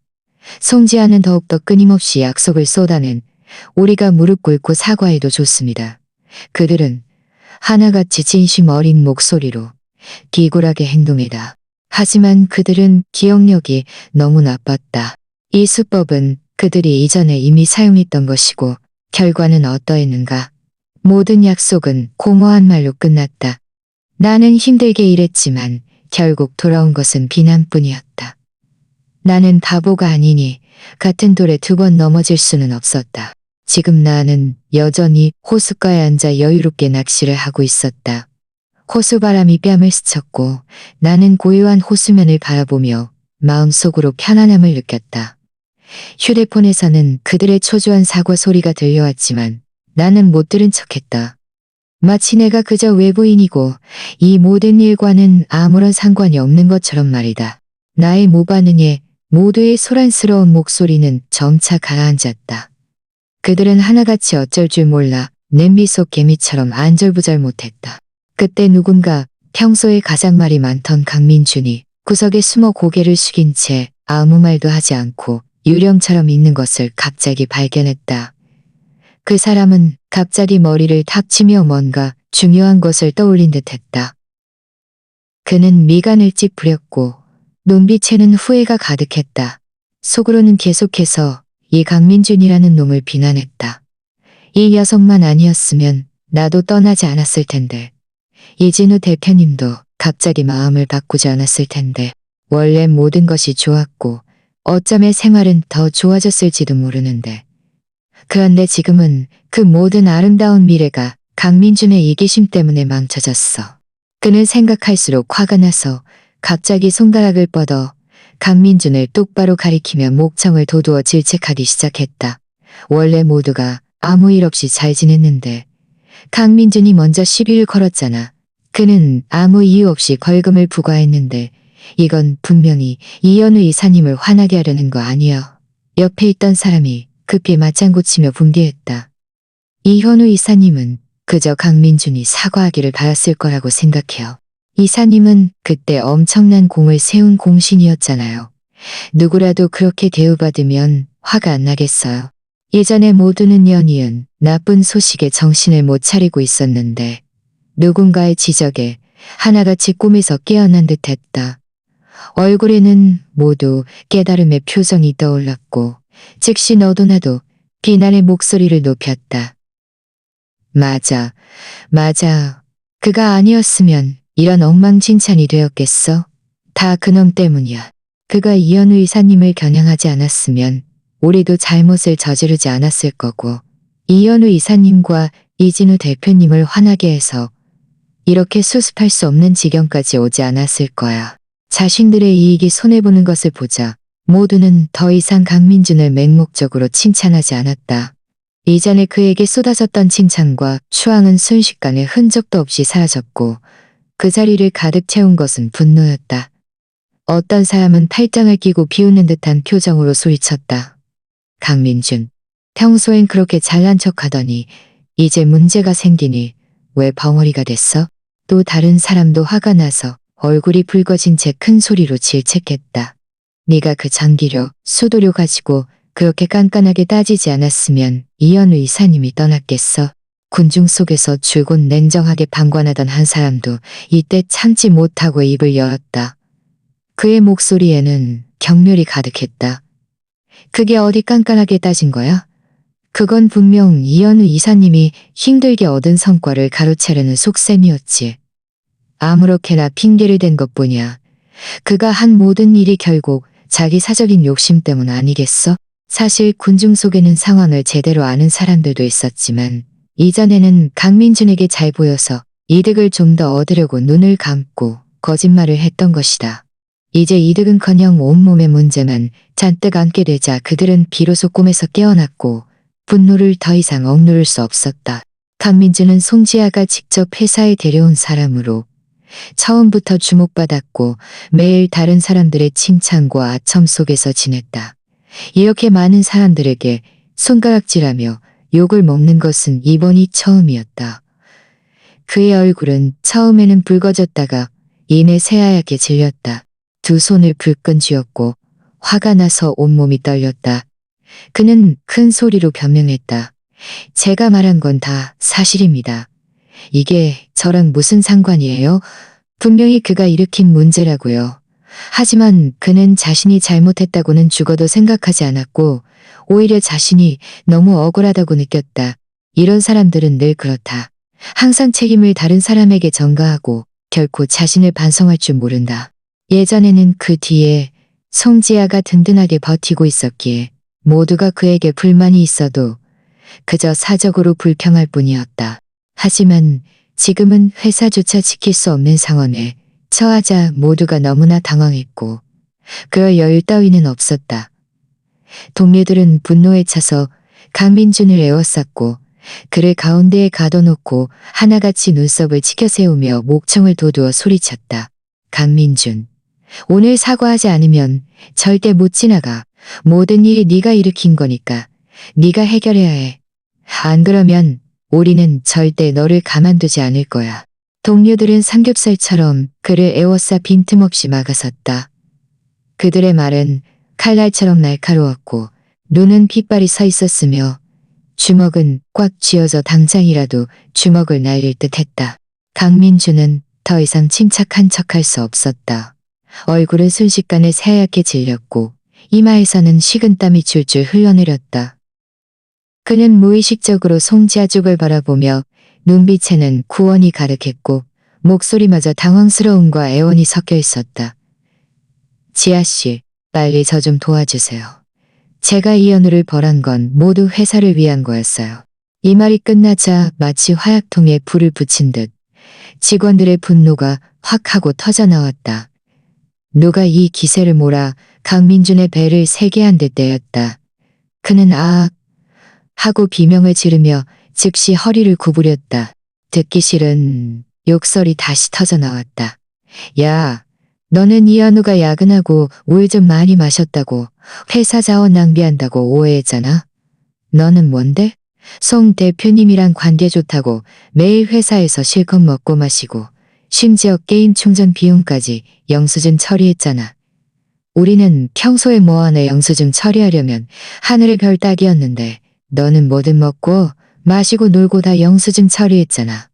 송지아는 더욱더 끊임없이 약속을 쏟아낸 우리가 무릎 꿇고 사과해도 좋습니다. 그들은 하나같이 진심 어린 목소리로 기굴하게 행동했다. 하지만 그들은 기억력이 너무 나빴다. 이 수법은 그들이 이전에 이미 사용했던 것이고 결과는 어떠했는가. 모든 약속은 공허한 말로 끝났다. 나는 힘들게 일했지만 결국 돌아온 것은 비난뿐이었다. 나는 바보가 아니니 같은 돌에 2번 넘어질 수는 없었다. 지금 나는 여전히 호숫가에 앉아 여유롭게 낚시를 하고 있었다. 호수바람이 뺨을 스쳤고 나는 고요한 호수면을 바라보며 마음속으로 편안함을 느꼈다. 휴대폰에서는 그들의 초조한 사과 소리가 들려왔지만 나는 못 들은 척했다. 마치 내가 그저 외부인이고 이 모든 일과는 아무런 상관이 없는 것처럼 말이다. 나의 무반응에 모두의 소란스러운 목소리는 점차 가라앉았다. 그들은 하나같이 어쩔 줄 몰라 냄비 속 개미처럼 안절부절 못했다. 그때 누군가 평소에 가장 말이 많던 강민준이 구석에 숨어 고개를 숙인 채 아무 말도 하지 않고 유령처럼 있는 것을 갑자기 발견했다. 그 사람은 갑자기 머리를 탁 치며 뭔가 중요한 것을 떠올린 듯했다. 그는 미간을 찌푸렸고 눈빛에는 후회가 가득했다. 속으로는 계속해서 이 강민준이라는 놈을 비난했다. 이 녀석만 아니었으면 나도 떠나지 않았을 텐데. 이진우 대표님도 갑자기 마음을 바꾸지 않았을 텐데. 원래 모든 것이 좋았고 어쩌면 생활은 더 좋아졌을지도 모르는데. 그런데 지금은 그 모든 아름다운 미래가 강민준의 이기심 때문에 망쳐졌어. 그는 생각할수록 화가 나서 갑자기 손가락을 뻗어 강민준을 똑바로 가리키며 목청을 도두어 질책하기 시작했다. 원래 모두가 아무 일 없이 잘 지냈는데 강민준이 먼저 시비를 걸었잖아. 그는 아무 이유 없이 벌금을 부과했는데 이건 분명히 이현우 이사님을 화나게 하려는 거 아니야. 옆에 있던 사람이 급히 맞장구 치며 분개했다. 이현우 이사님은 그저 강민준이 사과하기를 바랐을 거라고 생각해요. 이사님은 그때 엄청난 공을 세운 공신이었잖아요. 누구라도 그렇게 대우받으면 화가 안 나겠어요. 예전에 모두는 연이은 나쁜 소식에 정신을 못 차리고 있었는데 누군가의 지적에 하나같이 꿈에서 깨어난 듯했다. 얼굴에는 모두 깨달음의 표정이 떠올랐고 즉시 너도 나도 비난의 목소리를 높였다. 맞아. 그가 아니었으면 이런 엉망진창이 되었겠어? 다 그놈 때문이야. 그가 이현우 이사님을 겨냥하지 않았으면 우리도 잘못을 저지르지 않았을 거고 이현우 이사님과 이진우 대표님을 화나게 해서 이렇게 수습할 수 없는 지경까지 오지 않았을 거야. 자신들의 이익이 손해보는 것을 보자 모두는 더 이상 강민준을 맹목적으로 칭찬하지 않았다. 이전에 그에게 쏟아졌던 칭찬과 추앙은 순식간에 흔적도 없이 사라졌고 그 자리를 가득 채운 것은 분노였다. 어떤 사람은 팔짱을 끼고 비웃는 듯한 표정으로 소리쳤다. 강민준, 평소엔 그렇게 잘난 척하더니 이제 문제가 생기니 왜 벙어리가 됐어? 또 다른 사람도 화가 나서 얼굴이 붉어진 채 큰 소리로 질책했다. 네가 그 전기료, 수도료 가지고 그렇게 깐깐하게 따지지 않았으면 이현우 이사님이 떠났겠어. 군중 속에서 줄곧 냉정하게 방관하던 한 사람도 이때 참지 못하고 입을 열었다. 그의 목소리에는 경멸이 가득했다. 그게 어디 깐깐하게 따진 거야? 그건 분명 이현우 이사님이 힘들게 얻은 성과를 가로채려는 속셈이었지. 아무렇게나 핑계를 댄 것뿐이야. 그가 한 모든 일이 결국 자기 사적인 욕심 때문 아니겠어? 사실 군중 속에는 상황을 제대로 아는 사람들도 있었지만 이전에는 강민준에게 잘 보여서 이득을 좀 더 얻으려고 눈을 감고 거짓말을 했던 것이다. 이제 이득은커녕 온몸의 문제만 잔뜩 안게 되자 그들은 비로소 꿈에서 깨어났고 분노를 더 이상 억누를 수 없었다. 강민준은 송지아가 직접 회사에 데려온 사람으로 처음부터 주목받았고 매일 다른 사람들의 칭찬과 아첨 속에서 지냈다. 이렇게 많은 사람들에게 손가락질하며 욕을 먹는 것은 이번이 처음이었다. 그의 얼굴은 처음에는 붉어졌다가 이내 새하얗게 질렸다. 두 손을 불끈 쥐었고 화가 나서 온몸이 떨렸다. 그는 큰 소리로 변명했다. 제가 말한 건 다 사실입니다. 이게 저랑 무슨 상관이에요? 분명히 그가 일으킨 문제라고요. 하지만 그는 자신이 잘못했다고는 죽어도 생각하지 않았고 오히려 자신이 너무 억울하다고 느꼈다. 이런 사람들은 늘 그렇다. 항상 책임을 다른 사람에게 전가하고 결코 자신을 반성할 줄 모른다. 예전에는 그 뒤에 송지아가 든든하게 버티고 있었기에 모두가 그에게 불만이 있어도 그저 사적으로 불평할 뿐이었다. 하지만 지금은 회사조차 지킬 수 없는 상황에 처하자 모두가 너무나 당황했고 그럴 여유 따위는 없었다. 동료들은 분노에 차서 강민준을 에워쌌고 그를 가운데에 가둬놓고 하나같이 눈썹을 치켜세우며 목청을 돋우어 소리쳤다. 강민준, 오늘 사과하지 않으면 절대 못 지나가. 모든 일이 네가 일으킨 거니까 네가 해결해야 해. 안 그러면 우리는 절대 너를 가만두지 않을 거야. 동료들은 삼겹살처럼 그를 에워싸 빈틈없이 막아섰다. 그들의 말은 칼날처럼 날카로웠고 눈은 핏발이 서 있었으며 주먹은 꽉 쥐어져 당장이라도 주먹을 날릴 듯 했다. 강민주는 더 이상 침착한 척할 수 없었다. 얼굴은 순식간에 새하얗게 질렸고 이마에서는 식은땀이 줄줄 흘러내렸다. 그는 무의식적으로 송지아 쪽을 바라보며 눈빛에는 구원이 가득했고 목소리마저 당황스러움과 애원이 섞여 있었다. 지아씨, 빨리 저 좀 도와주세요. 제가 이현우를 벌한 건 모두 회사를 위한 거였어요. 이 말이 끝나자 마치 화약통에 불을 붙인 듯 직원들의 분노가 확 하고 터져나왔다. 누가 이 기세를 몰아 강민준의 배를 세게 한 듯 때였다. 그는 아악 하고 비명을 지르며 즉시 허리를 구부렸다. 듣기 싫은 욕설이 다시 터져나왔다. 야, 너는 이현우가 야근하고 물 좀 많이 마셨다고 회사 자원 낭비한다고 오해했잖아. 너는 뭔데? 송 대표님이랑 관계 좋다고 매일 회사에서 실컷 먹고 마시고 심지어 게임 충전 비용까지 영수증 처리했잖아. 우리는 평소에 뭐하나 영수증 처리하려면 하늘의 별 따기였는데 너는 뭐든 먹고 마시고 놀고 다 영수증 처리했잖아.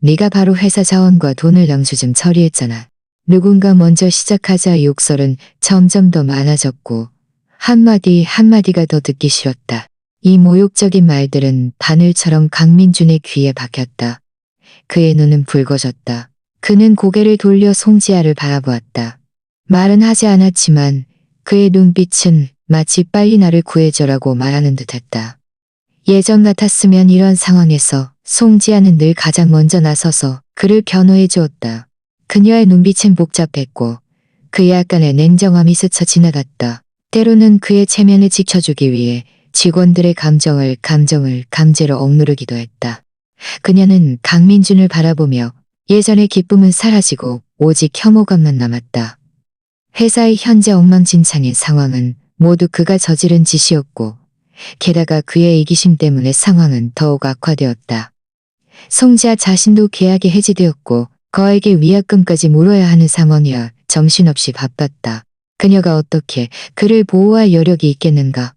네가 바로 회사 자원과 돈을 영수증 처리했잖아. 누군가 먼저 시작하자 욕설은 점점 더 많아졌고 한마디 한마디가 더 듣기 싫었다. 이 모욕적인 말들은 바늘처럼 강민준의 귀에 박혔다. 그의 눈은 붉어졌다. 그는 고개를 돌려 송지아를 바라보았다. 말은 하지 않았지만 그의 눈빛은 마치 빨리 나를 구해줘라고 말하는 듯했다. 예전 같았으면 이런 상황에서 송지아는 늘 가장 먼저 나서서 그를 변호해 주었다. 그녀의 눈빛은 복잡했고 그 약간의 냉정함이 스쳐 지나갔다. 때로는 그의 체면을 지켜주기 위해 직원들의 감정을 강제로 억누르기도 했다. 그녀는 강민준을 바라보며 예전의 기쁨은 사라지고 오직 혐오감만 남았다. 회사의 현재 엉망진창인 상황은 모두 그가 저지른 짓이었고 게다가 그의 이기심 때문에 상황은 더욱 악화되었다. 송지아 자신도 계약이 해지되었고 거액의 위약금까지 물어야 하는 상황이라 정신없이 바빴다. 그녀가 어떻게 그를 보호할 여력이 있겠는가.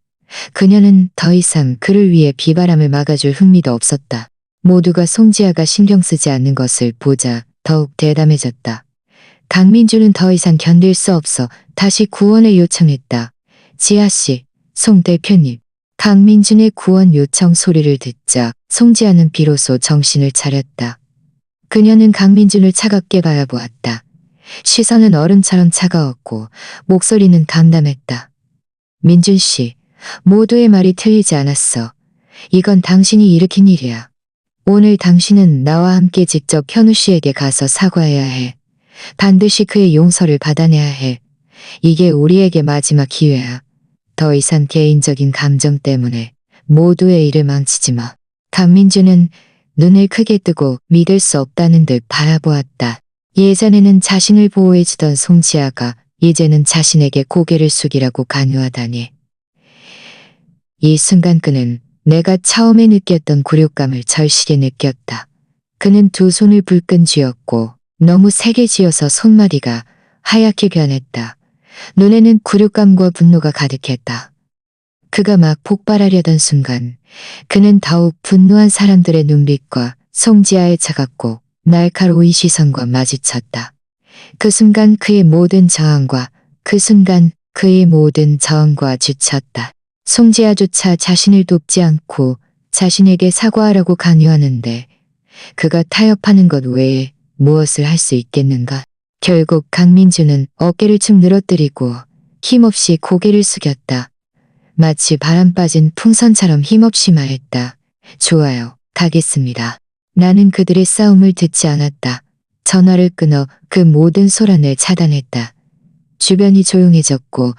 그녀는 더 이상 그를 위해 비바람을 막아줄 흥미도 없었다. 모두가 송지아가 신경 쓰지 않는 것을 보자 더욱 대담해졌다. 강민주는 더 이상 견딜 수 없어 다시 구원을 요청했다. 지아씨, 송 대표님. 강민준의 구원 요청 소리를 듣자 송지아는 비로소 정신을 차렸다. 그녀는 강민준을 차갑게 바라보았다. 시선은 얼음처럼 차가웠고 목소리는 담담했다. 민준 씨, 모두의 말이 틀리지 않았어. 이건 당신이 일으킨 일이야. 오늘 당신은 나와 함께 직접 현우 씨에게 가서 사과해야 해. 반드시 그의 용서를 받아내야 해. 이게 우리에게 마지막 기회야. 더 이상 개인적인 감정 때문에 모두의 일을 망치지 마. 강민주는 눈을 크게 뜨고 믿을 수 없다는 듯 바라보았다. 예전에는 자신을 보호해주던 송지아가 이제는 자신에게 고개를 숙이라고 강요하다니. 이 순간 그는 내가 처음에 느꼈던 굴욕감을 절실히 느꼈다. 그는 두 손을 불끈 쥐었고 너무 세게 쥐어서 손마디가 하얗게 변했다. 눈에는 굴욕감과 분노가 가득했다. 그가 막 폭발하려던 순간 그는 더욱 분노한 사람들의 눈빛과 송지아의 차갑고 날카로운 시선과 마주쳤다. 그 순간 그의 모든 저항과 주쳤다. 송지아조차 자신을 돕지 않고 자신에게 사과하라고 강요하는데 그가 타협하는 것 외에 무엇을 할 수 있겠는가? 결국 강민주는 어깨를 축 늘어뜨리고 힘없이 고개를 숙였다. 마치 바람 빠진 풍선처럼 힘없이 말했다. 좋아요, 가겠습니다. 나는 그들의 싸움을 듣지 않았다. 전화를 끊어 그 모든 소란을 차단했다. 주변이 조용해졌고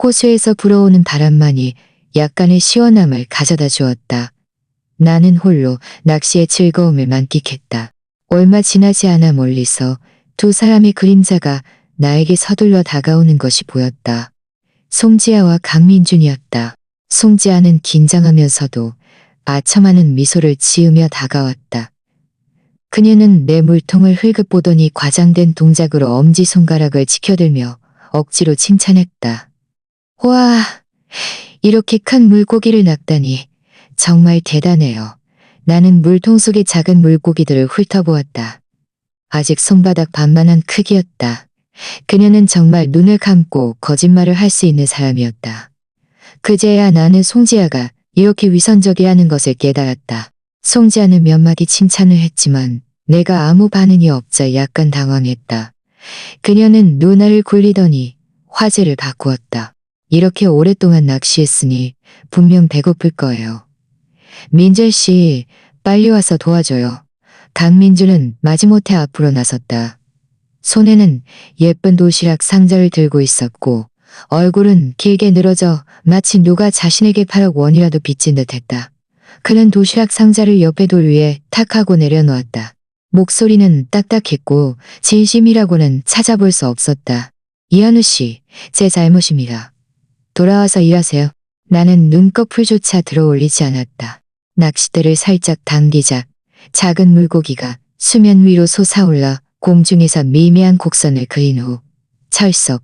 호수에서 불어오는 바람만이 약간의 시원함을 가져다 주었다. 나는 홀로 낚시의 즐거움을 만끽했다. 얼마 지나지 않아 멀리서 두 사람의 그림자가 나에게 서둘러 다가오는 것이 보였다. 송지아와 강민준이었다. 송지아는 긴장하면서도 아첨하는 미소를 지으며 다가왔다. 그녀는 내 물통을 흘끗 보더니 과장된 동작으로 엄지손가락을 치켜들며 억지로 칭찬했다. 와, 이렇게 큰 물고기를 낚다니 정말 대단해요. 나는 물통 속의 작은 물고기들을 훑어보았다. 아직 손바닥 반만한 크기였다. 그녀는 정말 눈을 감고 거짓말을 할 수 있는 사람이었다. 그제야 나는 송지아가 이렇게 위선적이라는 것을 깨달았다. 송지아는 몇 마디 칭찬을 했지만 내가 아무 반응이 없자 약간 당황했다. 그녀는 눈알을 굴리더니 화제를 바꾸었다. 이렇게 오랫동안 낚시했으니 분명 배고플 거예요. 민재 씨, 빨리 와서 도와줘요. 강민주는 마지못해 앞으로 나섰다. 손에는 예쁜 도시락 상자를 들고 있었고 얼굴은 길게 늘어져 마치 누가 자신에게 8억 원이라도 빚진 듯했다. 그는 도시락 상자를 옆에 돌 위에 탁 하고 내려놓았다. 목소리는 딱딱했고 진심이라고는 찾아볼 수 없었다. 이현우 씨, 제 잘못입니다. 돌아와서 일하세요. 나는 눈꺼풀조차 들어올리지 않았다. 낚싯대를 살짝 당기자 작은 물고기가 수면 위로 솟아올라 공중에서 미미한 곡선을 그린 후 철썩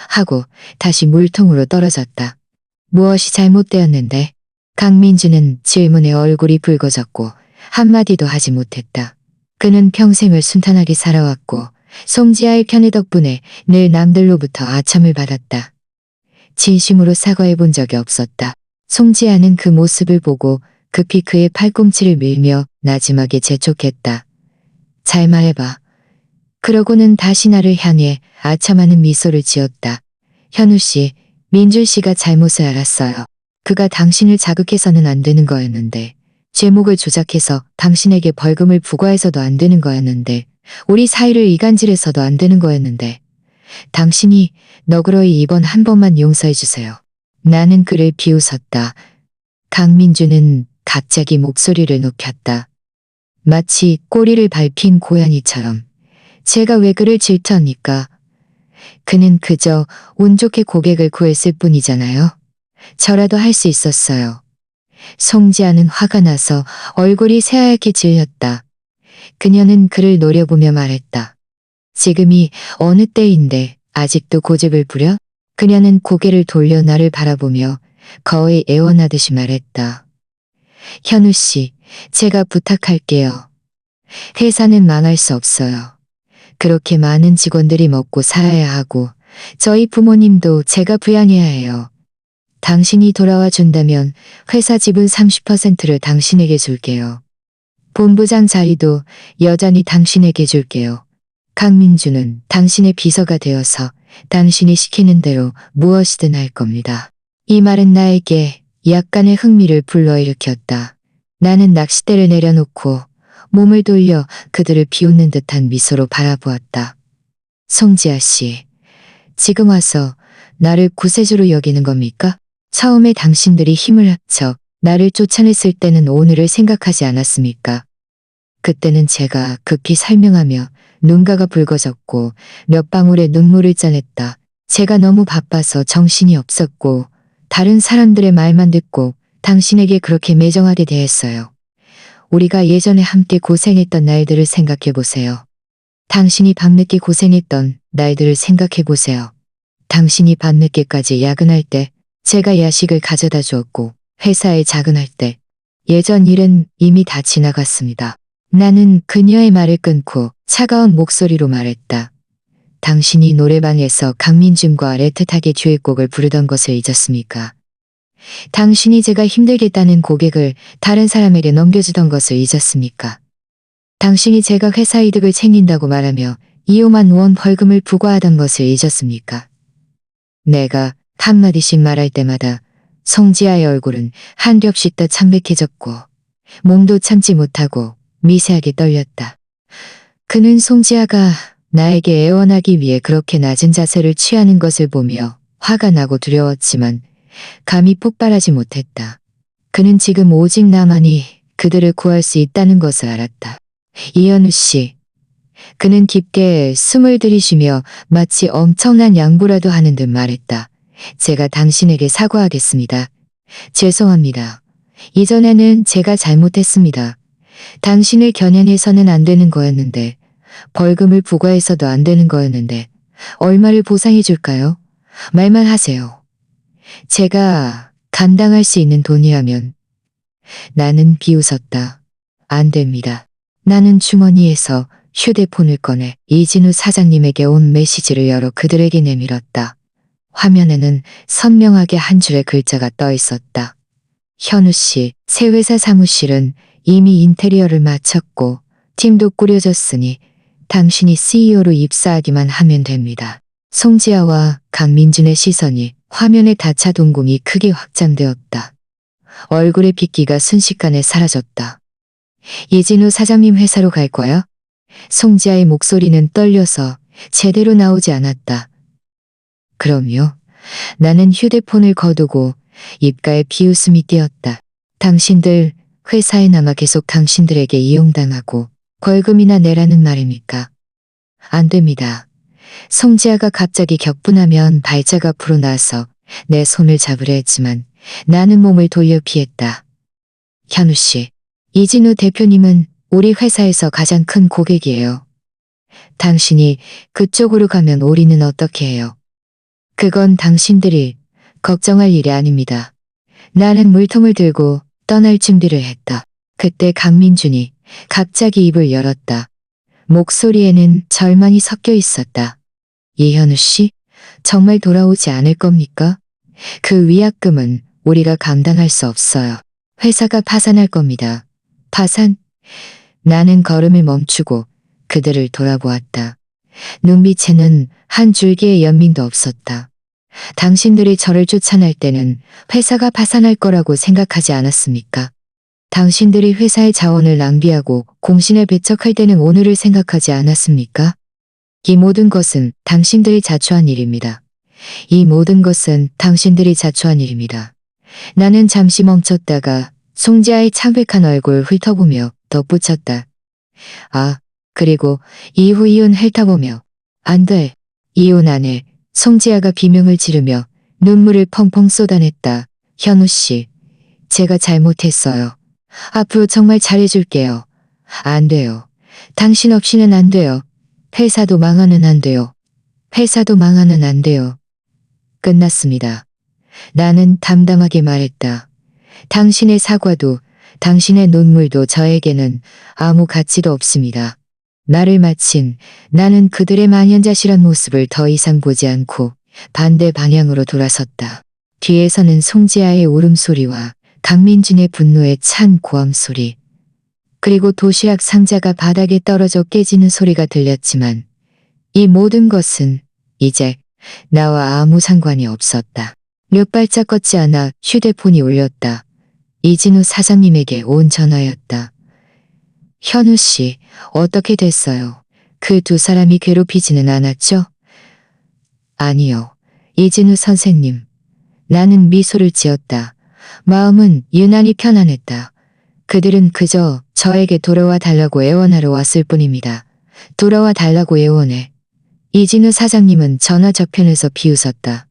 하고 다시 물통으로 떨어졌다. 무엇이 잘못되었는데? 강민주는 질문에 얼굴이 붉어졌고 한마디도 하지 못했다. 그는 평생을 순탄하게 살아왔고 송지아의 편애 덕분에 늘 남들로부터 아첨을 받았다. 진심으로 사과해 본 적이 없었다. 송지아는 그 모습을 보고 급히 그의 팔꿈치를 밀며 나지막에 재촉했다. 잘 말해봐. 그러고는 다시 나를 향해 아첨하는 미소를 지었다. 현우 씨, 민준 씨가 잘못을 알았어요. 그가 당신을 자극해서는 안 되는 거였는데, 제목을 조작해서 당신에게 벌금을 부과해서도 안 되는 거였는데, 우리 사이를 이간질해서도 안 되는 거였는데, 당신이 너그러이 이번 한 번만 용서해 주세요. 나는 그를 비웃었다. 강민주는 갑자기 목소리를 높였다. 마치 꼬리를 밟힌 고양이처럼. 제가 왜 그를 질투합니까? 그는 그저 운 좋게 고객을 구했을 뿐이잖아요. 저라도 할 수 있었어요. 송지아는 화가 나서 얼굴이 새하얗게 질렸다. 그녀는 그를 노려보며 말했다. 지금이 어느 때인데 아직도 고집을 부려? 그녀는 고개를 돌려 나를 바라보며 거의 애원하듯이 말했다. 현우 씨, 제가 부탁할게요. 회사는 망할 수 없어요. 그렇게 많은 직원들이 먹고 살아야 하고 저희 부모님도 제가 부양해야 해요. 당신이 돌아와 준다면 회사 지분 30%를 당신에게 줄게요. 본부장 자리도 여전히 당신에게 줄게요. 강민주는 당신의 비서가 되어서 당신이 시키는 대로 무엇이든 할 겁니다. 이 말은 나에게 약간의 흥미를 불러일으켰다. 나는 낚싯대를 내려놓고 몸을 돌려 그들을 비웃는 듯한 미소로 바라보았다. 송지아 씨, 지금 와서 나를 구세주로 여기는 겁니까? 처음에 당신들이 힘을 합쳐 나를 쫓아냈을 때는 오늘을 생각하지 않았습니까? 그때는 제가 급히 설명하며 눈가가 붉어졌고 몇 방울의 눈물을 짜냈다. 제가 너무 바빠서 정신이 없었고 다른 사람들의 말만 듣고 당신에게 그렇게 매정하게 대했어요. 우리가 예전에 함께 고생했던 날들을 생각해 보세요. 당신이 밤늦게 고생했던 날들을 생각해 보세요. 당신이 밤늦게까지 야근할 때 제가 야식을 가져다 주었고 회사에 자근할 때 예전 일은 이미 다 지나갔습니다. 나는 그녀의 말을 끊고 차가운 목소리로 말했다. 당신이 노래방에서 강민준과 애틋하게 듀엣곡을 부르던 것을 잊었습니까? 당신이 제가 힘들겠다는 고객을 다른 사람에게 넘겨주던 것을 잊었습니까? 당신이 제가 회사 이득을 챙긴다고 말하며 2~5만 원 벌금을 부과하던 것을 잊었습니까? 내가 한마디씩 말할 때마다 송지아의 얼굴은 한 겹씩 더 창백해졌고 몸도 참지 못하고 미세하게 떨렸다. 그는 송지아가 나에게 애원하기 위해 그렇게 낮은 자세를 취하는 것을 보며 화가 나고 두려웠지만 감히 폭발하지 못했다. 그는 지금 오직 나만이 그들을 구할 수 있다는 것을 알았다. 이현우 씨. 그는 깊게 숨을 들이쉬며 마치 엄청난 양보라도 하는 듯 말했다. 제가 당신에게 사과하겠습니다. 죄송합니다. 이전에는 제가 잘못했습니다. 당신을 겨냥해서는 안 되는 거였는데, 벌금을 부과해서도 안 되는 거였는데, 얼마를 보상해 줄까요? 말만 하세요. 제가 감당할 수 있는 돈이라면. 나는 비웃었다. 안 됩니다. 나는 주머니에서 휴대폰을 꺼내 이진우 사장님에게 온 메시지를 열어 그들에게 내밀었다. 화면에는 선명하게 한 줄의 글자가 떠 있었다. 현우 씨, 새 회사 사무실은 이미 인테리어를 마쳤고 팀도 꾸려졌으니 당신이 CEO로 입사하기만 하면 됩니다. 송지아와 강민준의 시선이 화면의 다차 동공이 크게 확장되었다. 얼굴의 빗기가 순식간에 사라졌다. 이진우 사장님 회사로 갈 거야? 송지아의 목소리는 떨려서 제대로 나오지 않았다. 그럼요. 나는 휴대폰을 거두고 입가에 비웃음이 띄었다. 당신들 회사에 남아 계속 당신들에게 이용당하고 벌금이나 내라는 말입니까? 안 됩니다. 송지아가 갑자기 격분하면 발작 앞으로 나서 내 손을 잡으려 했지만 나는 몸을 돌려 피했다. 현우 씨, 이진우 대표님은 우리 회사에서 가장 큰 고객이에요. 당신이 그쪽으로 가면 우리는 어떻게 해요? 그건 당신들이 걱정할 일이 아닙니다. 나는 물통을 들고 떠날 준비를 했다. 그때 강민준이 갑자기 입을 열었다. 목소리에는 절망이 섞여 있었다. 이현우 씨, 정말 돌아오지 않을 겁니까? 그 위약금은 우리가 감당할 수 없어요. 회사가 파산할 겁니다. 파산? 나는 걸음을 멈추고 그들을 돌아보았다. 눈빛에는 한 줄기의 연민도 없었다. 당신들이 저를 쫓아낼 때는 회사가 파산할 거라고 생각하지 않았습니까? 당신들이 회사의 자원을 낭비하고 공신을 배척할 때는 오늘을 생각하지 않았습니까? 이 모든 것은 당신들이 자초한 일입니다. 이 모든 것은 당신들이 자초한 일입니다. 나는 잠시 멈췄다가 송지아의 창백한 얼굴 훑어보며 덧붙였다. 아, 그리고 이후 이혼 핥아보며. 안 돼. 이혼 안 해. 송지아가 비명을 지르며 눈물을 펑펑 쏟아냈다. 현우 씨, 제가 잘못했어요. 앞으로 정말 잘해줄게요. 안 돼요. 당신 없이는 안 돼요. 회사도 망하는 안 돼요. 회사도 망하는 안 돼요. 끝났습니다. 나는 담담하게 말했다. 당신의 사과도 당신의 눈물도 저에게는 아무 가치도 없습니다. 나를 마친 나는 그들의 만연자실한 모습을 더 이상 보지 않고 반대 방향으로 돌아섰다. 뒤에서는 송지아의 울음소리와 강민준의 분노에 찬 고함소리, 그리고 도시락 상자가 바닥에 떨어져 깨지는 소리가 들렸지만 이 모든 것은 이제 나와 아무 상관이 없었다. 몇 발짝 걷지 않아 휴대폰이 울렸다. 이진우 사장님에게 온 전화였다. 현우 씨, 어떻게 됐어요? 그 두 사람이 괴롭히지는 않았죠? 아니요. 이진우 선생님. 나는 미소를 지었다. 마음은 유난히 편안했다. 그들은 그저 저에게 돌아와 달라고 애원하러 왔을 뿐입니다. 돌아와 달라고 애원해. 이진우 사장님은 전화 저편에서 비웃었다.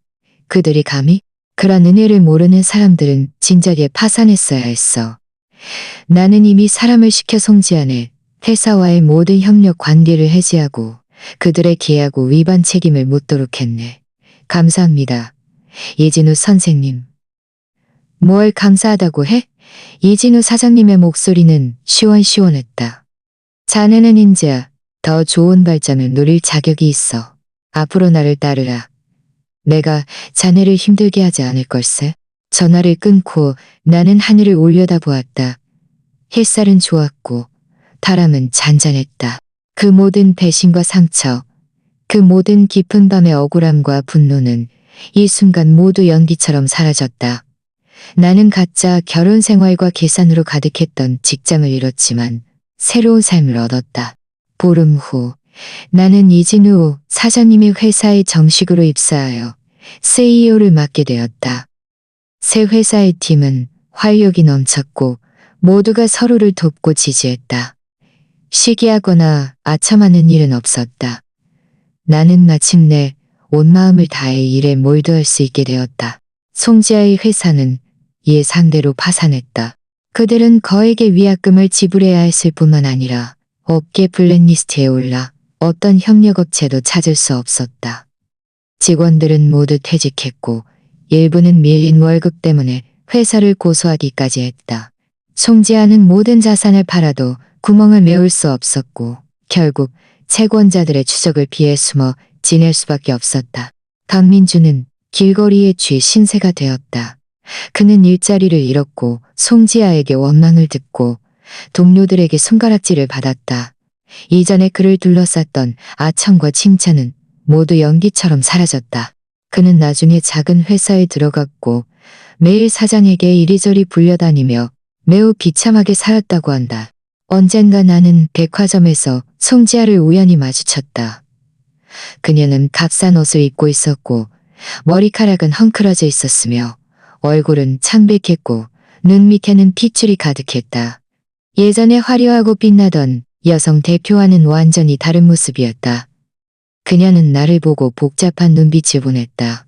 그들이 감히? 그런 은혜를 모르는 사람들은 진작에 파산했어야 했어. 나는 이미 사람을 시켜 송지안에 회사와의 모든 협력 관계를 해지하고 그들의 계약우 위반 책임을 묻도록 했네. 감사합니다. 이진우 선생님. 뭘 감사하다고 해? 이진우 사장님의 목소리는 시원시원했다. 자네는 인자 더 좋은 발전을 누릴 자격이 있어. 앞으로 나를 따르라. 내가 자네를 힘들게 하지 않을 걸세. 전화를 끊고 나는 하늘을 올려다보았다. 햇살은 좋았고 바람은 잔잔했다. 그 모든 배신과 상처, 그 모든 깊은 밤의 억울함과 분노는 이 순간 모두 연기처럼 사라졌다. 나는 가짜 결혼 생활과 계산으로 가득했던 직장을 잃었지만 새로운 삶을 얻었다. 보름 후 나는 이진우 사장님의 회사에 정식으로 입사하여 CEO를 맡게 되었다. 새 회사의 팀은 활력이 넘쳤고 모두가 서로를 돕고 지지했다. 시기하거나 아첨하는 일은 없었다. 나는 마침내 온 마음을 다해 일에 몰두할 수 있게 되었다. 송지아의 회사는 이에 상대로 파산했다. 그들은 거액의 위약금을 지불해야 했을 뿐만 아니라 업계 블랙리스트에 올라 어떤 협력업체도 찾을 수 없었다. 직원들은 모두 퇴직했고 일부는 밀린 월급 때문에 회사를 고소하기까지 했다. 송지아는 모든 자산을 팔아도 구멍을 메울 수 없었고 결국 채권자들의 추적을 피해 숨어 지낼 수밖에 없었다. 강민주는 길거리의 쥐 신세가 되었다. 그는 일자리를 잃었고 송지아에게 원망을 듣고 동료들에게 손가락질을 받았다. 이전에 그를 둘러쌌던 아첨과 칭찬은 모두 연기처럼 사라졌다. 그는 나중에 작은 회사에 들어갔고 매일 사장에게 이리저리 불려다니며 매우 비참하게 살았다고 한다. 언젠가 나는 백화점에서 송지아를 우연히 마주쳤다. 그녀는 값싼 옷을 입고 있었고 머리카락은 헝클어져 있었으며 얼굴은 창백했고 눈 밑에는 핏줄이 가득했다. 예전에 화려하고 빛나던 여성 대표와는 완전히 다른 모습이었다. 그녀는 나를 보고 복잡한 눈빛을 보냈다.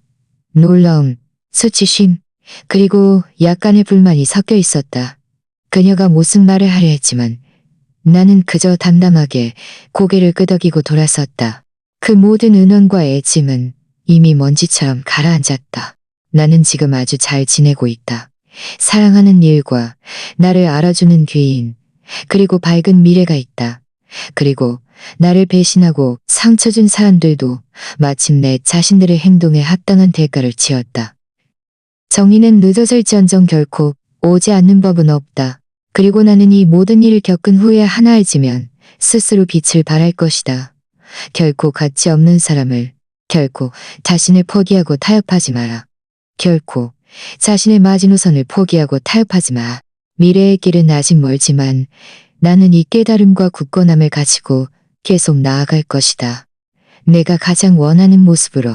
놀라움, 수치심, 그리고 약간의 불만이 섞여 있었다. 그녀가 무슨 말을 하려 했지만 나는 그저 담담하게 고개를 끄덕이고 돌아섰다. 그 모든 은원과 애짐은 이미 먼지처럼 가라앉았다. 나는 지금 아주 잘 지내고 있다. 사랑하는 일과 나를 알아주는 귀인, 그리고 밝은 미래가 있다. 그리고 나를 배신하고 상처 준 사람들도 마침내 자신들의 행동에 합당한 대가를 치렀다. 정의는 늦어질지언정 결코 오지 않는 법은 없다. 그리고 나는 이 모든 일을 겪은 후에 하나 알지면 스스로 빛을 발할 것이다. 결코 가치 없는 사람을, 결코 자신을 포기하고 타협하지 마라. 결코 자신의 마지노선을 포기하고 타협하지 마. 미래의 길은 아직 멀지만 나는 이 깨달음과 굳건함을 가지고 계속 나아갈 것이다. 내가 가장 원하는 모습으로.